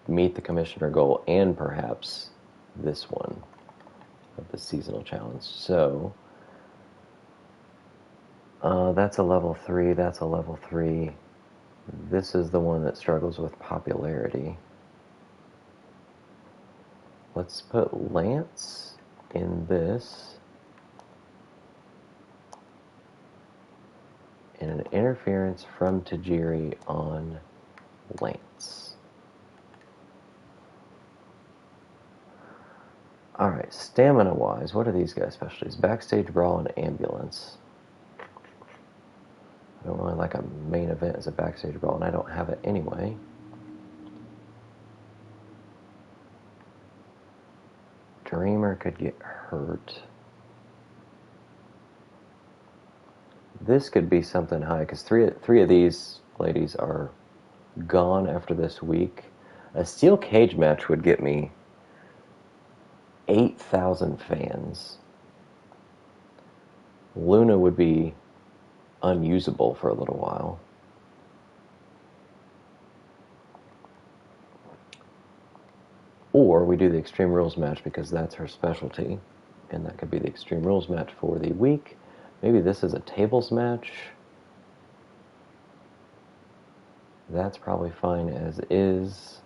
meet the commissioner goal and perhaps this one of the seasonal challenge. So that's a level 3, that's a level 3. This is the one that struggles with popularity. Let's put Lance in this, and an interference from Tajiri on Lance. Alright, stamina-wise, what are these guys' specialties? Backstage Brawl and Ambulance. I don't really like a main event as a Backstage Brawl, and I don't have it anyway. Dreamer could get hurt. This could be something high, because three of these ladies are gone after this week. A steel cage match would get me 8,000 fans. Luna would be unusable for a little while. Or we do the Extreme Rules match because that's her specialty, and that could be the Extreme Rules match for the week. Maybe this is a tables match. That's probably fine as is.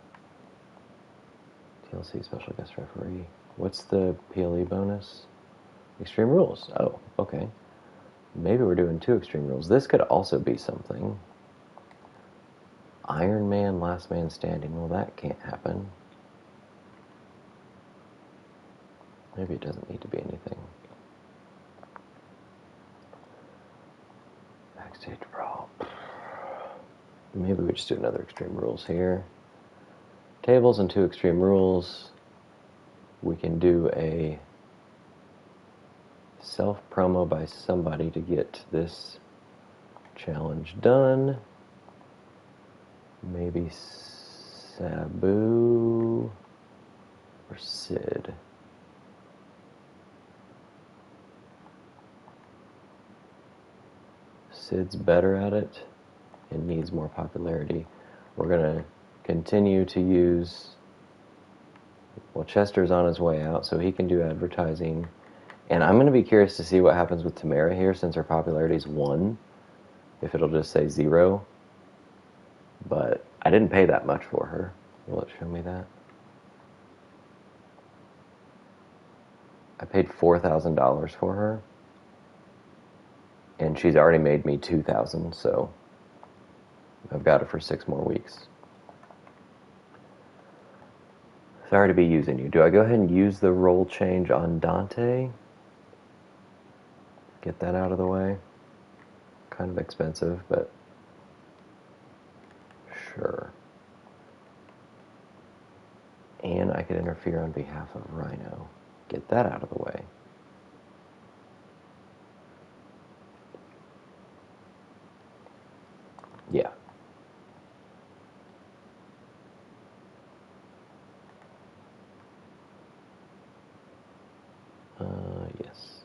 TLC special guest referee. What's the PLE bonus? Extreme Rules. Oh, okay. Maybe we're doing 2 Extreme Rules. This could also be something. Iron Man, Last Man Standing. Well, that can't happen. Maybe it doesn't need to be anything. Backstage Brawl. Maybe we just do another Extreme Rules here. Tables and 2 Extreme Rules. We can do a self-promo by somebody to get this challenge done. Maybe Sabu or Sid. Sid's better at it and needs more popularity. We're going to continue to use... Well, Chester's on his way out, so he can do advertising. And I'm going to be curious to see what happens with Tamara here, since her popularity is 1. If it'll just say 0. But I didn't pay that much for her. Will it show me that? I paid $4,000 for her. And she's already made me $2,000, so I've got her for 6 more weeks. Sorry to be using you. Do I go ahead and use the role change on Dante? Get that out of the way. Kind of expensive, but sure. And I could interfere on behalf of Rhino. Get that out of the way. Yeah. Yes.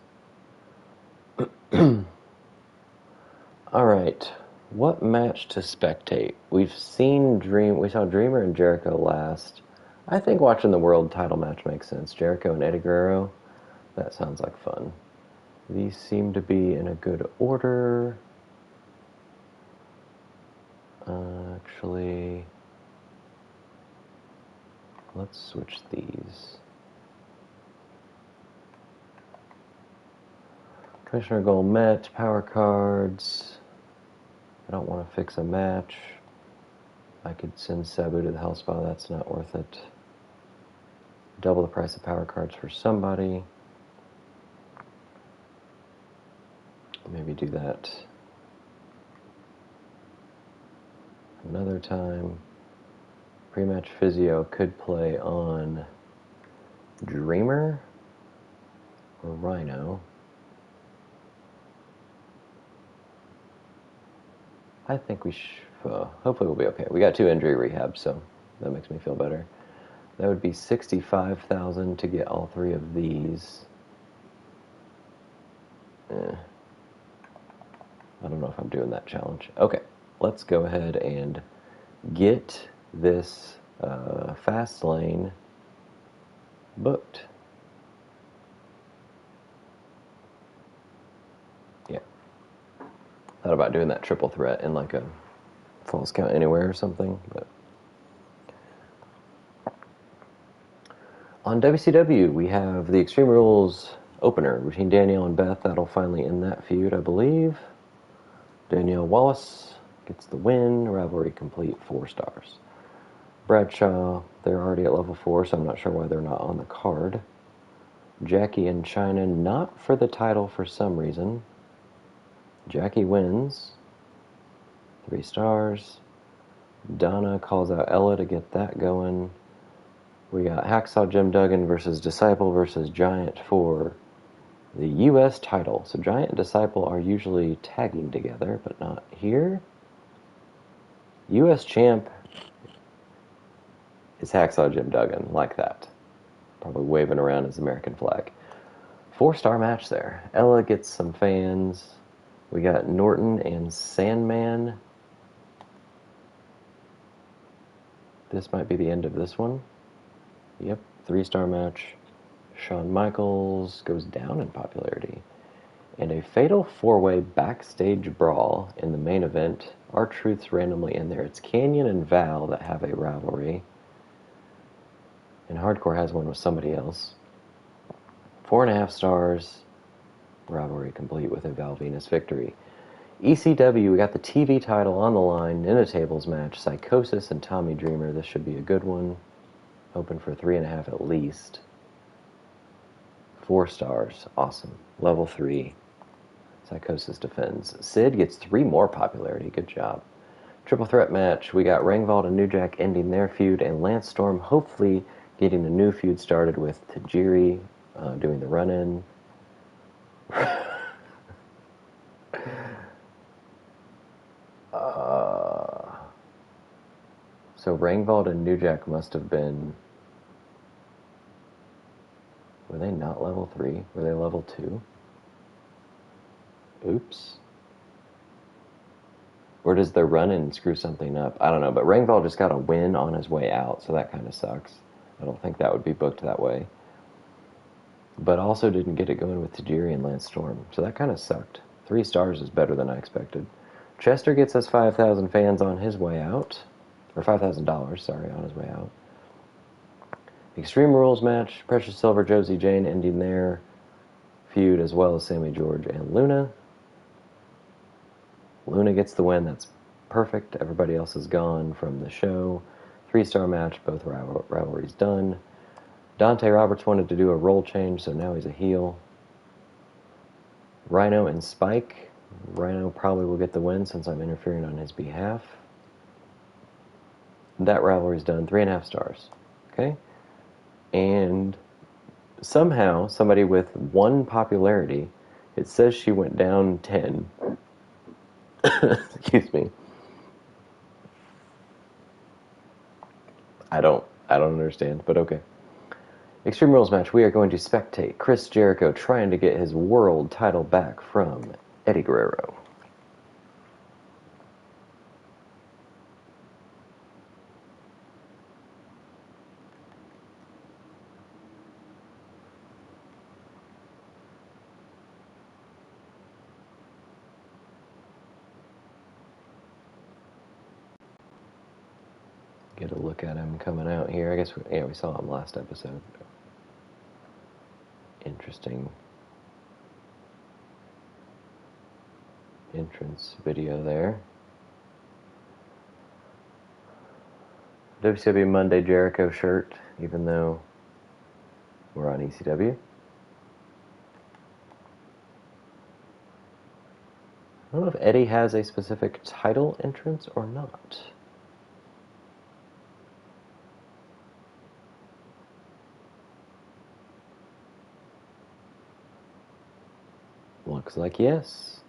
All right. What match to spectate? We saw Dreamer and Jericho last. I think watching the world title match makes sense. Jericho and Eddie Guerrero. That sounds like fun. These seem to be in a good order. Actually, let's switch these. Commissioner goal met, power cards. I don't want to fix a match. I could send Sabu to the hell spa, that's not worth it. Double the price of power cards for somebody. Maybe do that another time. Pre-match physio could play on Dreamer or Rhino. I think we hopefully we'll be okay. We got 2 injury rehabs, so that makes me feel better. That would be 65,000 to get all 3 of these. I don't know if I'm doing that challenge. Okay, let's go ahead and get this Fastlane booked. Yeah. Thought about doing that triple threat in like a Falls Count Anywhere or something, but on WCW we have the Extreme Rules opener between Danielle and Beth. That'll finally end that feud, I believe. Danielle Wallace gets the win. Rivalry complete, 4 stars. Bradshaw, they're already at level 4, so I'm not sure why they're not on the card. Jackie and Chyna, not for the title for some reason. Jackie wins, 3 stars. Donna calls out Ella to get that going. We got Hacksaw Jim Duggan versus Disciple versus Giant for the U.S. title. So Giant and Disciple are usually tagging together, but not here. U.S. champ is Hacksaw Jim Duggan, like that. Probably waving around his American flag. 4-star match there. Ella gets some fans. We got Norton and Sandman. This might be the end of this one. Yep, 3-star match. Shawn Michaels goes down in popularity. And a fatal 4-way backstage brawl in the main event. R-Truth's randomly in there. It's Canyon and Val that have a rivalry. And Hardcore has one with somebody else. 4.5 stars. Rivalry complete with a Val Venus victory. ECW, we got the TV title on the line in a tables match. Psychosis and Tommy Dreamer. This should be a good one. Hoping for 3.5 at least. 4 stars. Awesome. Level 3. Psychosis defends. Sid gets 3 more popularity. Good job. Triple threat match. We got Ringvald and New Jack ending their feud, and Lance Storm hopefully getting a new feud started with Tajiri doing the run-in. So Ringvald and New Jack must have been... Were they not level 3? Were they level 2? Oops. Or does the run-in screw something up? I don't know, but Ringvald just got a win on his way out, so that kind of sucks. I don't think that would be booked that way. But also didn't get it going with Tajiri and Lance Storm, so that kind of sucked. 3 stars is better than I expected. Chester gets us 5,000 fans on his way out. Or $5,000, sorry, on his way out. Extreme Rules match. Precious Silver, Josie Jane ending their feud, as well as Sammy George and Luna. Luna gets the win. That's perfect. Everybody else is gone from the show. 3-star match. Both rivalries done. Dante Roberts wanted to do a role change, so now he's a heel. Rhino and Spike. Rhino probably will get the win since I'm interfering on his behalf. That rivalry's done. 3.5 stars. Okay? And somehow, somebody with 1 popularity, it says she went down 10. Excuse me. I don't understand, but okay. Extreme Rules match. We are going to spectate Chris Jericho trying to get his world title back from Eddie Guerrero. get a look at him coming out here. I guess, we saw him last episode. Interesting entrance video there. WCW Monday Jericho shirt, even though we're on ECW. I don't know if Eddie has a specific title entrance or not. Looks like yes.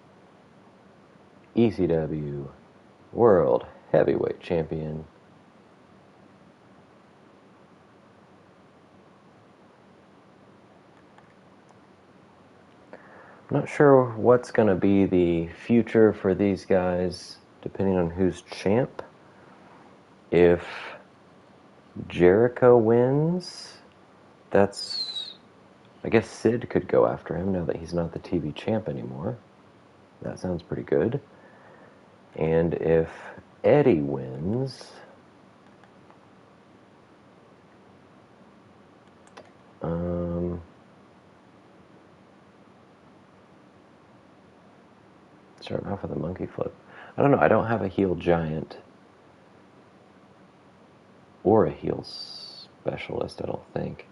ECW World Heavyweight Champion. I'm not sure what's going to be the future for these guys, depending on who's champ. If Jericho wins, I guess Sid could go after him now that he's not the TV champ anymore. That sounds pretty good. And if Eddie wins, starting off with a monkey flip. I don't know. I don't have a heel giant or a heel specialist, I don't think.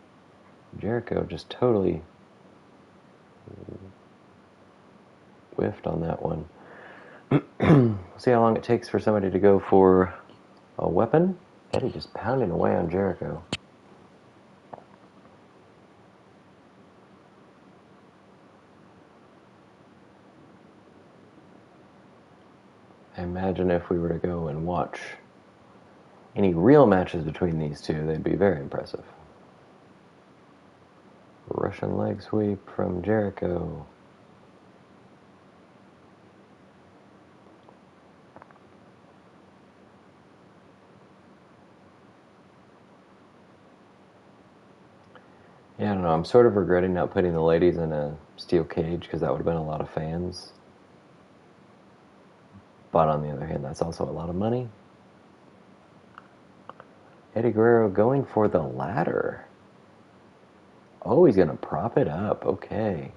Jericho just totally whiffed on that one. See how long it takes for somebody to go for a weapon. Eddie just pounding away on Jericho. I imagine if we were to go and watch any real matches between these two, they'd be very impressive. Russian leg sweep from Jericho. Yeah, I don't know. I'm sort of regretting not putting the ladies in a steel cage because that would have been a lot of fans. But on the other hand, that's also a lot of money. Eddie Guerrero going for the ladder. Oh, he's going to prop it up. Okay.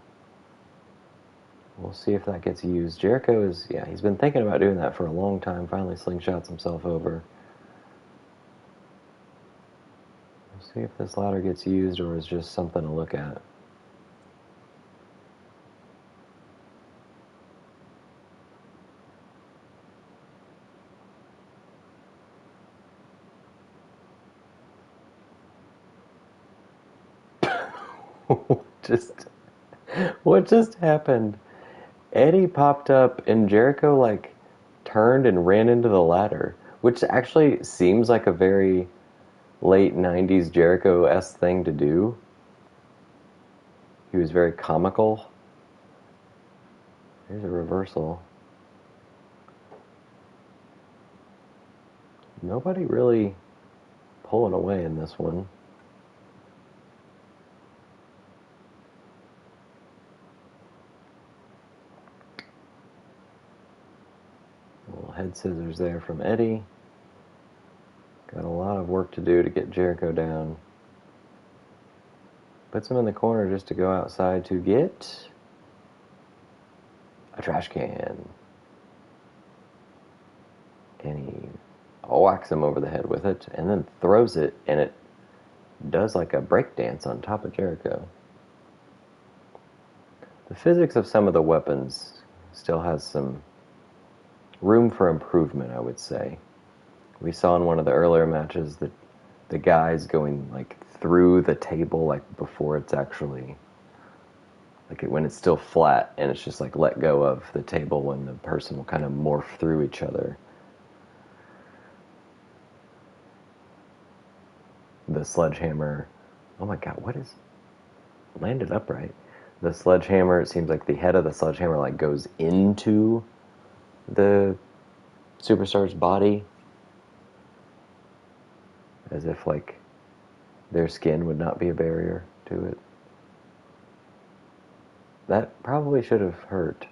We'll see if that gets used. Jericho he's been thinking about doing that for a long time. Finally slingshots himself over. We'll see if this ladder gets used or is just something to look at. What just happened? Eddie popped up and Jericho turned and ran into the ladder, which actually seems like a very late 90s Jericho-esque thing to do. He was very comical. Here's a reversal. Nobody really pulling away in this one. Head scissors there from Eddie. Got a lot of work to do to get Jericho down. Puts him in the corner just to go outside to get a trash can. And he whacks him over the head with it and then throws it, and it does like a break dance on top of Jericho. The physics of some of the weapons still has some room for improvement, I would say. We saw in one of the earlier matches that the guys going through the table before it's actually when it's still flat and it's just let go of the table when the person will kind of morph through each other. The sledgehammer. Oh my god, what is landed upright? The sledgehammer, it seems like the head of the sledgehammer goes into the superstar's body, as if their skin would not be a barrier to it. That probably should have hurt.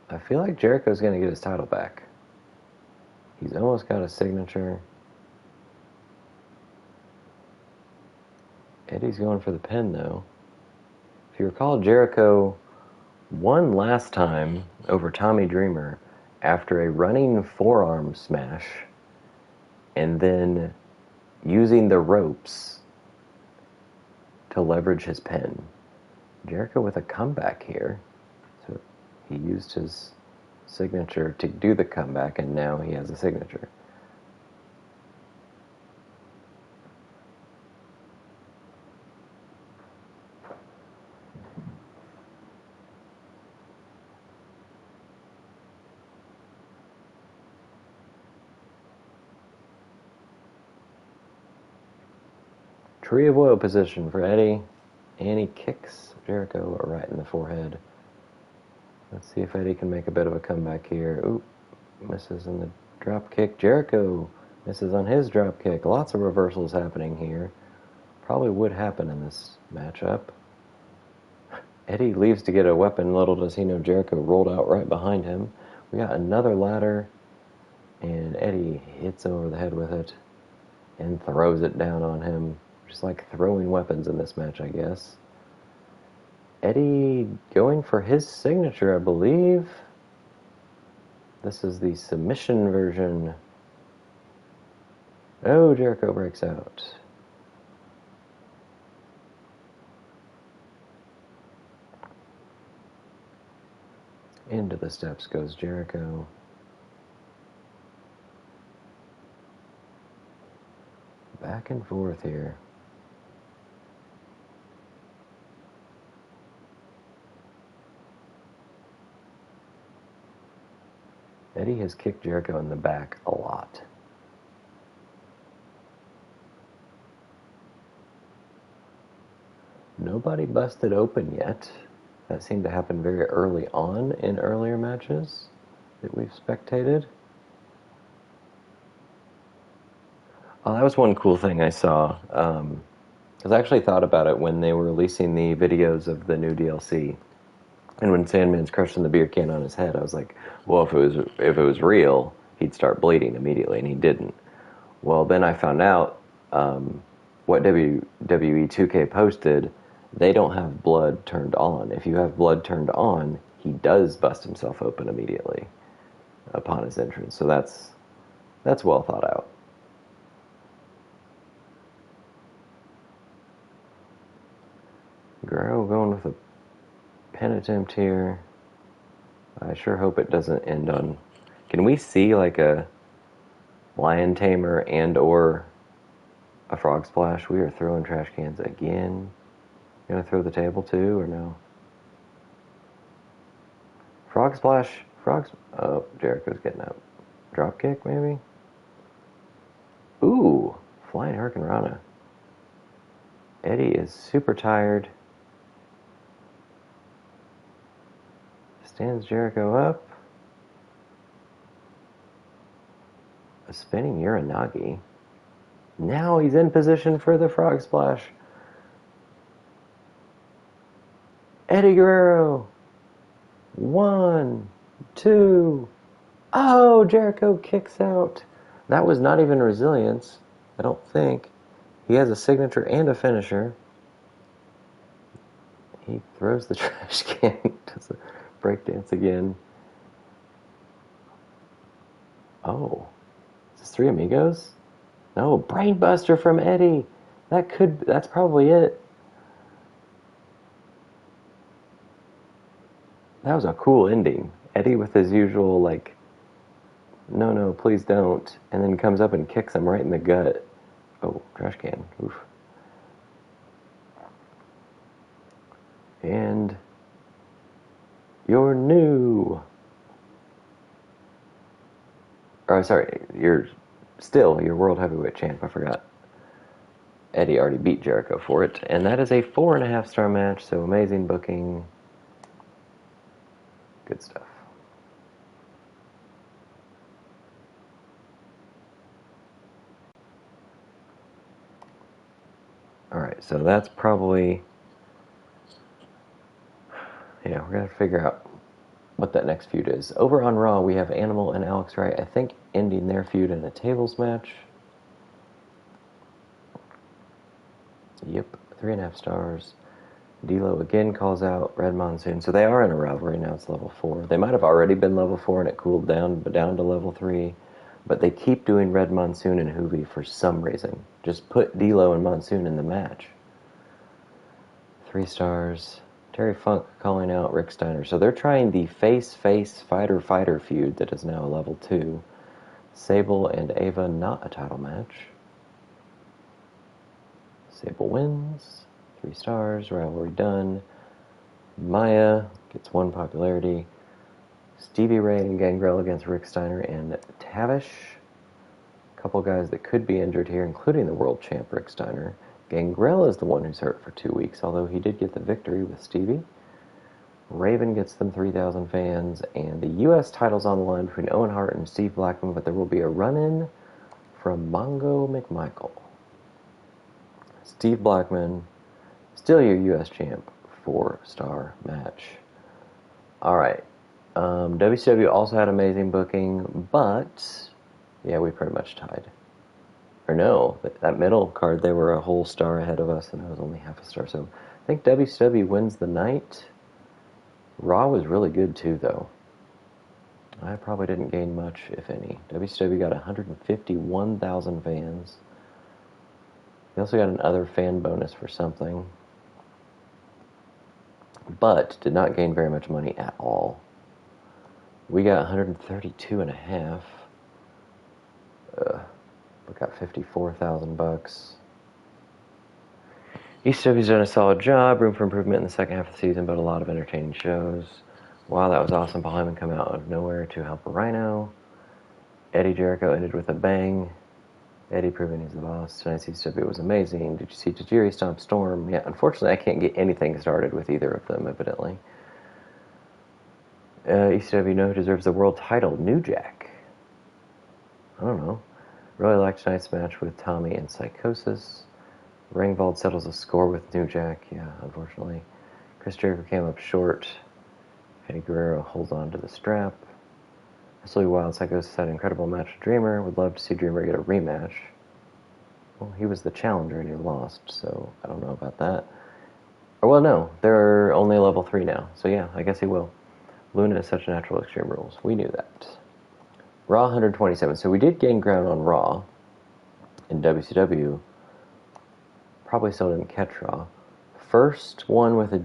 I feel like Jericho's going to get his title back. He's almost got a signature. Eddie's going for the pin, though. If you recall, Jericho won last time over Tommy Dreamer after a running forearm smash and then using the ropes to leverage his pin. Jericho with a comeback here. So he used his signature to do the comeback, and now he has a signature. Tree of Woe position for Eddie, and he kicks Jericho right in the forehead. Let's see if Eddie can make a bit of a comeback here. Oop, misses in the drop kick. Jericho misses on his drop kick. Lots of reversals happening here. Probably would happen in this matchup. Eddie leaves to get a weapon. Little does he know Jericho rolled out right behind him. We got another ladder, and Eddie hits him over the head with it and throws it down on him. Just like throwing weapons in this match, I guess. Eddie going for his signature, I believe. This is the submission version. Oh, Jericho breaks out. Into the steps goes Jericho. Back and forth here. Eddie has kicked Jericho in the back a lot. Nobody busted open yet. That seemed to happen very early on in earlier matches that we've spectated. Oh, that was one cool thing I saw. Because I actually thought about it when they were releasing the videos of the new DLC. And when Sandman's crushing the beer can on his head, I was like, well, if it was real, he'd start bleeding immediately, and he didn't. Well, then I found out what WWE 2K posted. They don't have blood turned on. If you have blood turned on, he does bust himself open immediately upon his entrance. So that's well thought out. Guerrero going with a pin attempt here. I sure hope it doesn't end on... Can we see like a lion tamer and or a frog splash? We are throwing trash cans again. You gonna throw the table too, or no? Frog splash. Frogs. Oh, Jericho's getting up. Drop kick, maybe? Ooh, flying Hurricane Rana. Eddie is super tired. Stands Jericho up. A spinning Uranagi. Now he's in position for the frog splash. Eddie Guerrero. 1, 2. Oh, Jericho kicks out. That was not even resilience, I don't think. He has a signature and a finisher. He throws the trash can. Does a breakdance again. Oh. Is this Three Amigos? No, Brainbuster from Eddie. That's probably it. That was a cool ending. Eddie with his usual, like, no, please don't, and then comes up and kicks him right in the gut. Oh, trash can. Oof. And you're new. Oh, sorry, you're still your World Heavyweight Champ. I forgot. Eddie already beat Jericho for it, and that is a 4.5-star match, so amazing booking. Good stuff. Alright, so that's probably... Yeah, we're going to figure out what that next feud is. Over on Raw, we have Animal and Alex Wright, I think, ending their feud in a tables match. Yep, 3.5 stars. D'Lo again calls out Red Monsoon. So they are in a rivalry now. It's level 4. They might have already been level 4 and it cooled down to level 3. But they keep doing Red Monsoon and Hoovy for some reason. Just put D'Lo and Monsoon in the match. 3 stars. Terry Funk calling out Rick Steiner. So they're trying the face-face fighter-fighter feud that is now a level 2. Sable and Ava, not a title match. Sable wins. 3 stars. Rivalry done. Maya gets 1 popularity. Stevie Ray and Gangrel against Rick Steiner and Tavish. A couple guys that could be injured here, including the world champ Rick Steiner. Gangrel is the one who's hurt for 2 weeks, although he did get the victory with Stevie. Raven gets them 3,000 fans, and the U.S. title's on the line between Owen Hart and Steve Blackman, but there will be a run-in from Mongo McMichael. Steve Blackman, still your U.S. champ, 4-star match. Alright, WCW also had amazing booking, but yeah, we pretty much tied. Or no, that middle card, they were a whole star ahead of us, and I was only half a star. So I think WCW wins the night. Raw was really good too, though. I probably didn't gain much, if any. WCW got 151,000 fans. They also got another fan bonus for something, but did not gain very much money at all. We got 132 and a half. We got 54,000 bucks. ECW's done a solid job. Room for improvement in the second half of the season, but a lot of entertaining shows. Wow, that was awesome. Paul Heyman come out of nowhere to help Rhino. Eddie Jericho ended with a bang. Eddie proving he's the boss. Tonight's ECW was amazing. Did you see Tajiri stomp Storm? Yeah, unfortunately, I can't get anything started with either of them, evidently. ECW know who deserves the world title? New Jack. I don't know. Really liked tonight's match with Tommy and Psychosis. Ringvold settles a score with New Jack. Yeah, unfortunately. Chris Jericho came up short. Eddie Guerrero holds on to the strap. Absolutely wild. Psychosis had an incredible match with Dreamer. Would love to see Dreamer get a rematch. Well, he was the challenger and he lost, so I don't know about that. Or, well, no. They're only level 3 now, so yeah, I guess he will. Luna is such a natural Extreme Rules. We knew that. Raw 127. So we did gain ground on Raw. In WCW, probably still didn't catch Raw. First one with a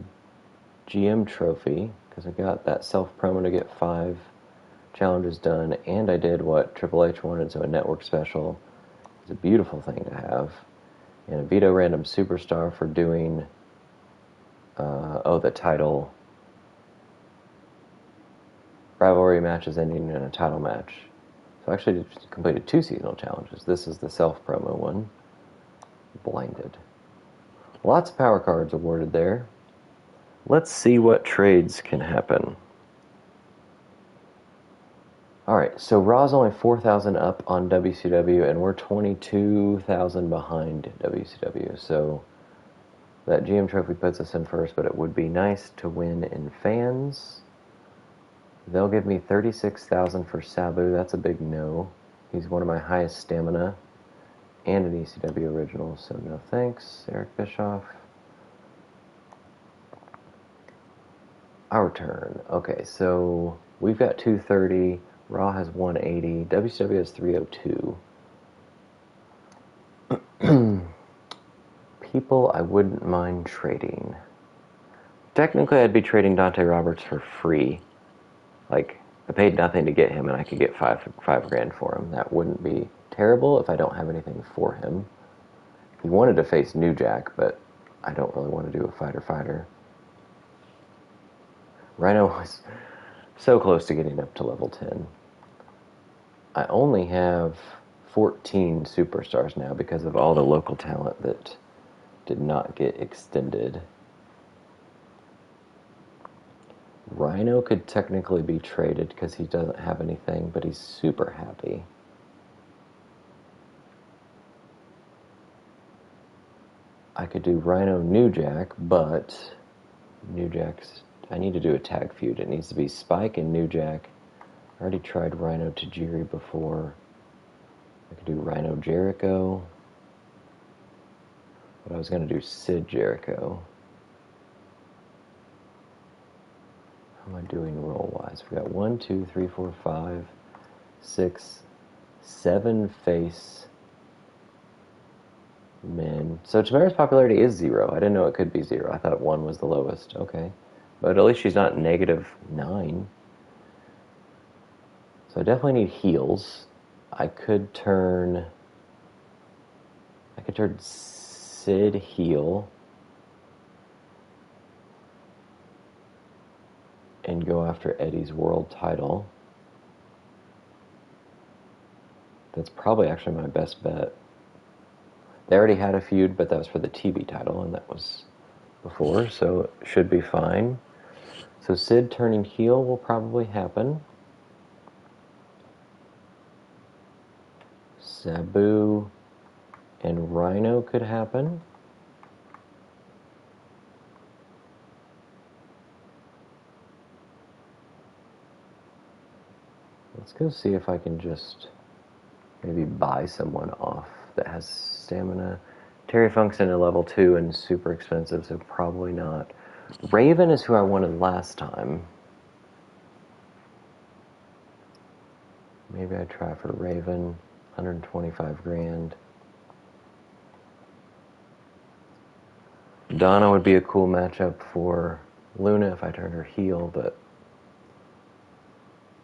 GM trophy, because I got that self-promo to get 5 challenges done, and I did what Triple H wanted, so a network special. It's a beautiful thing to have. And a Vito Random Superstar for doing, the title. Rivalry matches ending in a title match. So I actually completed 2 seasonal challenges. This is the self-promo one. Blinded. Lots of power cards awarded there. Let's see what trades can happen. Alright, so Raw's only 4,000 up on WCW, and we're 22,000 behind WCW. So that GM trophy puts us in first, but it would be nice to win in fans. They'll give me 36,000 for Sabu. That's a big no. He's one of my highest stamina. And an ECW original, so no thanks. Eric Bischoff. Our turn. Okay, so we've got 230. Raw has 180. WCW has 302. People I wouldn't mind trading. Technically, I'd be trading Dante Roberts for free. Like, I paid nothing to get him, and I could get five grand for him. That wouldn't be terrible if I don't have anything for him. He wanted to face New Jack, but I don't really want to do a fighter-fighter. Rhino was so close to getting up to level 10. I only have 14 superstars now because of all the local talent that did not get extended. Rhino could technically be traded because he doesn't have anything, but he's super happy. I could do Rhino New Jack, but New Jack's I need to do a tag feud. It needs to be Spike and New Jack. I already tried Rhino Tajiri before. I could do Rhino Jericho. But I was going to do Sid Jericho. How am I doing roll-wise? We got 1, 2, 3, 4, 5, 6, 7 face men. So Tamara's popularity is 0. I didn't know it could be 0. I thought 1 was the lowest. Okay. But at least she's not -9. So I definitely need heels. I could turn Sid heel and go after Eddie's world title. That's probably actually my best bet. They already had a feud, but that was for the TV title, and that was before, so it should be fine. So Sid turning heel will probably happen. Sabu and Rhino could happen. Let's go see if I can just maybe buy someone off that has stamina. Terry Funk's in a level 2 and super expensive, so probably not. Raven is who I wanted last time. Maybe I try for Raven, 125 grand. Donna would be a cool matchup for Luna if I turned her heel, but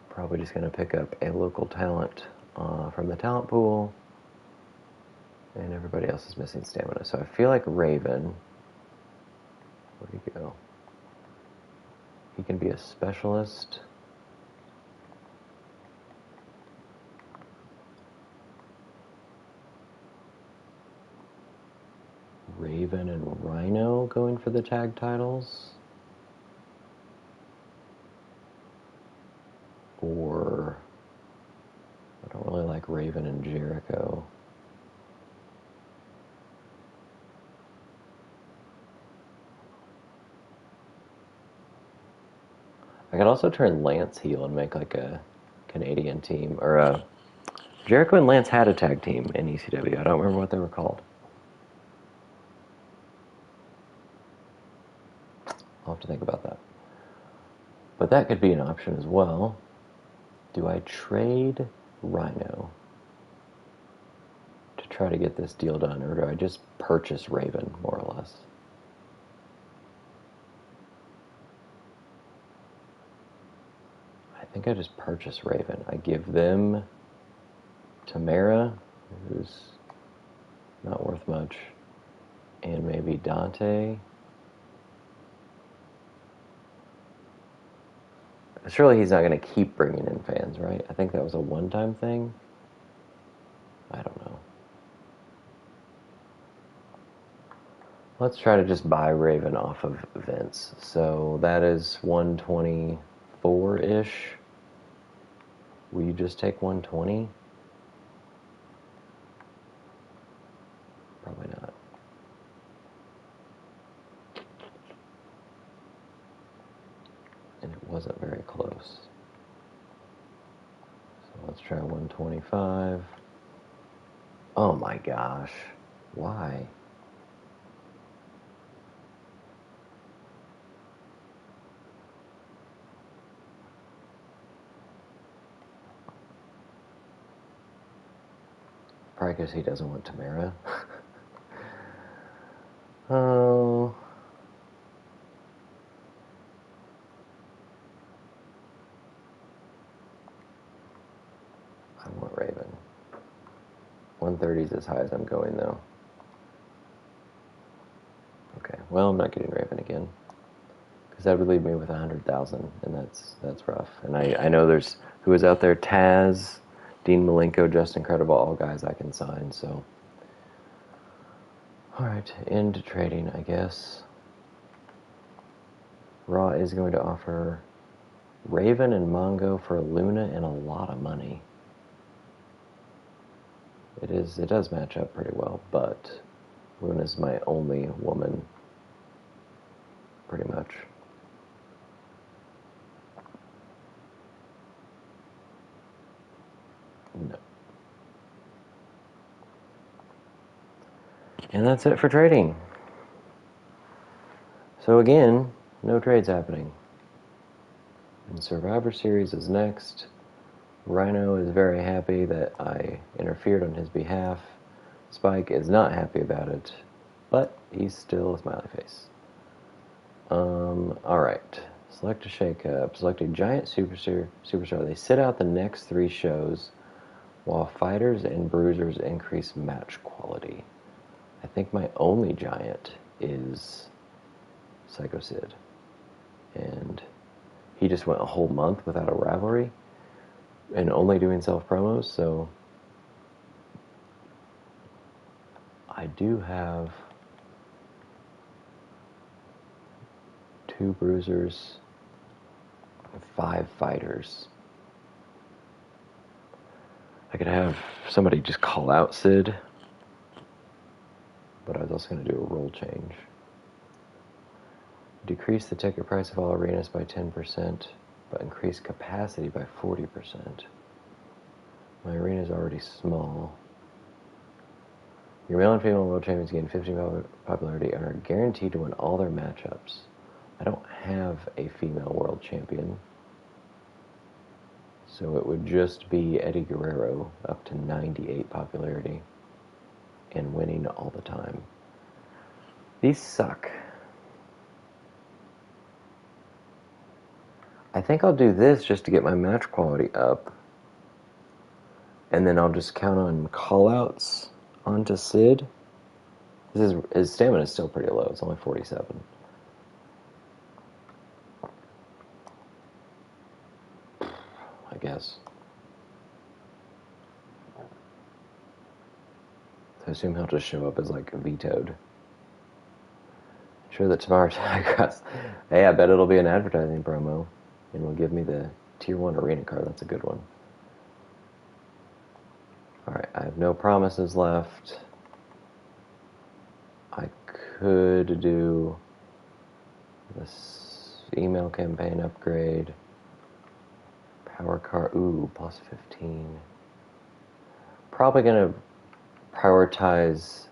probably just going to pick up a local talent from the talent pool, and everybody else is missing stamina. So I feel like Raven, where'd he go? He can be a specialist. Raven and Rhino going for the tag titles. Or I don't really like Raven and Jericho. I could also turn Lance heel and make like a Canadian team, or Jericho and Lance had a tag team in ECW. I don't remember what they were called. I'll have to think about that. But that could be an option as well. Do I trade Rhino to try to get this deal done, or do I just purchase Raven, more or less? I think I just purchase Raven. I give them Tamara, who's not worth much, and maybe Dante. Surely he's not going to keep bringing in fans, right? I think that was a one-time thing. I don't know. Let's try to just buy Raven off of Vince. So that is 124-ish. Will you just take 120? Probably not. And it wasn't very close. So let's try 125. Oh my gosh. Why? Probably because he doesn't want Tamara. Oh. I want Raven. 130 is as high as I'm going, though. Okay, well, I'm not getting Raven again. Because that would leave me with 100,000, and that's rough. And I know there's, who is out there, Taz, Dean Malenko, Just Incredible, all guys I can sign, so. Alright, into trading, I guess. Raw is going to offer Raven and Mongo for Luna and a lot of money. It does match up pretty well, but Luna's my only woman, pretty much. No. And that's it for trading. So again, no trades happening. And Survivor Series is next. Rhino is very happy that I interfered on his behalf. Spike is not happy about it, but he's still a smiley face. Alright. Select a shake-up. Select a giant superstar. They sit out the next 3 shows while fighters and bruisers increase match quality. I think my only giant is Psycho Sid. And he just went a whole month without a rivalry and only doing self-promos, so I do have 2 bruisers, 5 fighters. I could have somebody just call out Sid, but I was also going to do a role change. Decrease the ticket price of all arenas by 10%, but increase capacity by 40%. My arena is already small. Your male and female world champions gain 50 popularity and are guaranteed to win all their matchups. I don't have a female world champion, so it would just be Eddie Guerrero up to 98 popularity and winning all the time. These suck. I think I'll do this just to get my match quality up, and then I'll just count on callouts onto Sid. His stamina is still pretty low. It's only 47. I guess. So I assume he'll just show up as like vetoed. Sure that tomorrow's hey, I bet it'll be an advertising promo and will give me the tier 1 arena card. That's a good one. Alright, I have no promises left. I could do this email campaign upgrade. Power card, ooh, plus 15. Probably gonna prioritize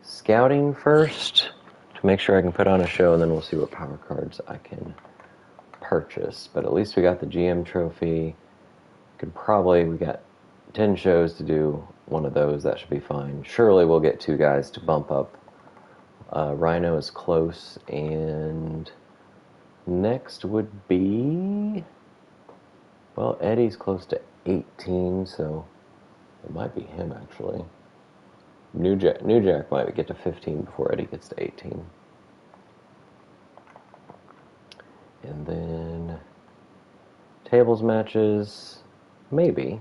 scouting first to make sure I can put on a show, and then we'll see what power cards I can purchase. But at least we got the GM trophy. We got 10 shows to do one of those. That should be fine. Surely we'll get 2 guys to bump up. Rhino is close, and next would be, well, Eddie's close to 18, so it might be him actually. New Jack might get to 15 before Eddie gets to 18. And then tables matches, maybe.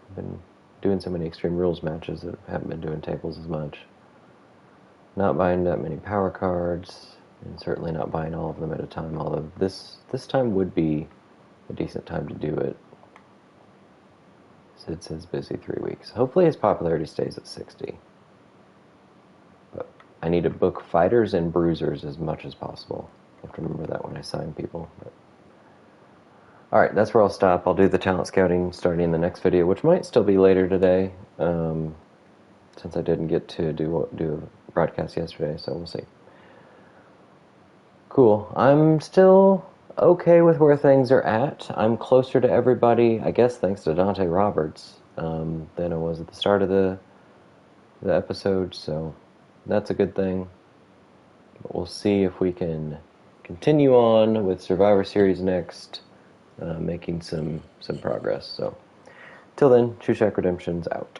I've been doing so many Extreme Rules matches that I haven't been doing tables as much. Not buying that many power cards, and certainly not buying all of them at a time, although this time would be a decent time to do it. Sid says busy 3 weeks. Hopefully his popularity stays at 60. But I need to book fighters and bruisers as much as possible. I have to remember that when I sign people. Alright, that's where I'll stop. I'll do the talent scouting starting in the next video, which might still be later today, since I didn't get to do a broadcast yesterday, so we'll see. Cool. I'm still okay with where things are at. I'm closer to everybody, I guess thanks to Dante Roberts, than I was at the start of the episode, so that's a good thing. But we'll see if we can continue on with Survivor Series next, making some progress. So, till then, Shushack Redemption's out.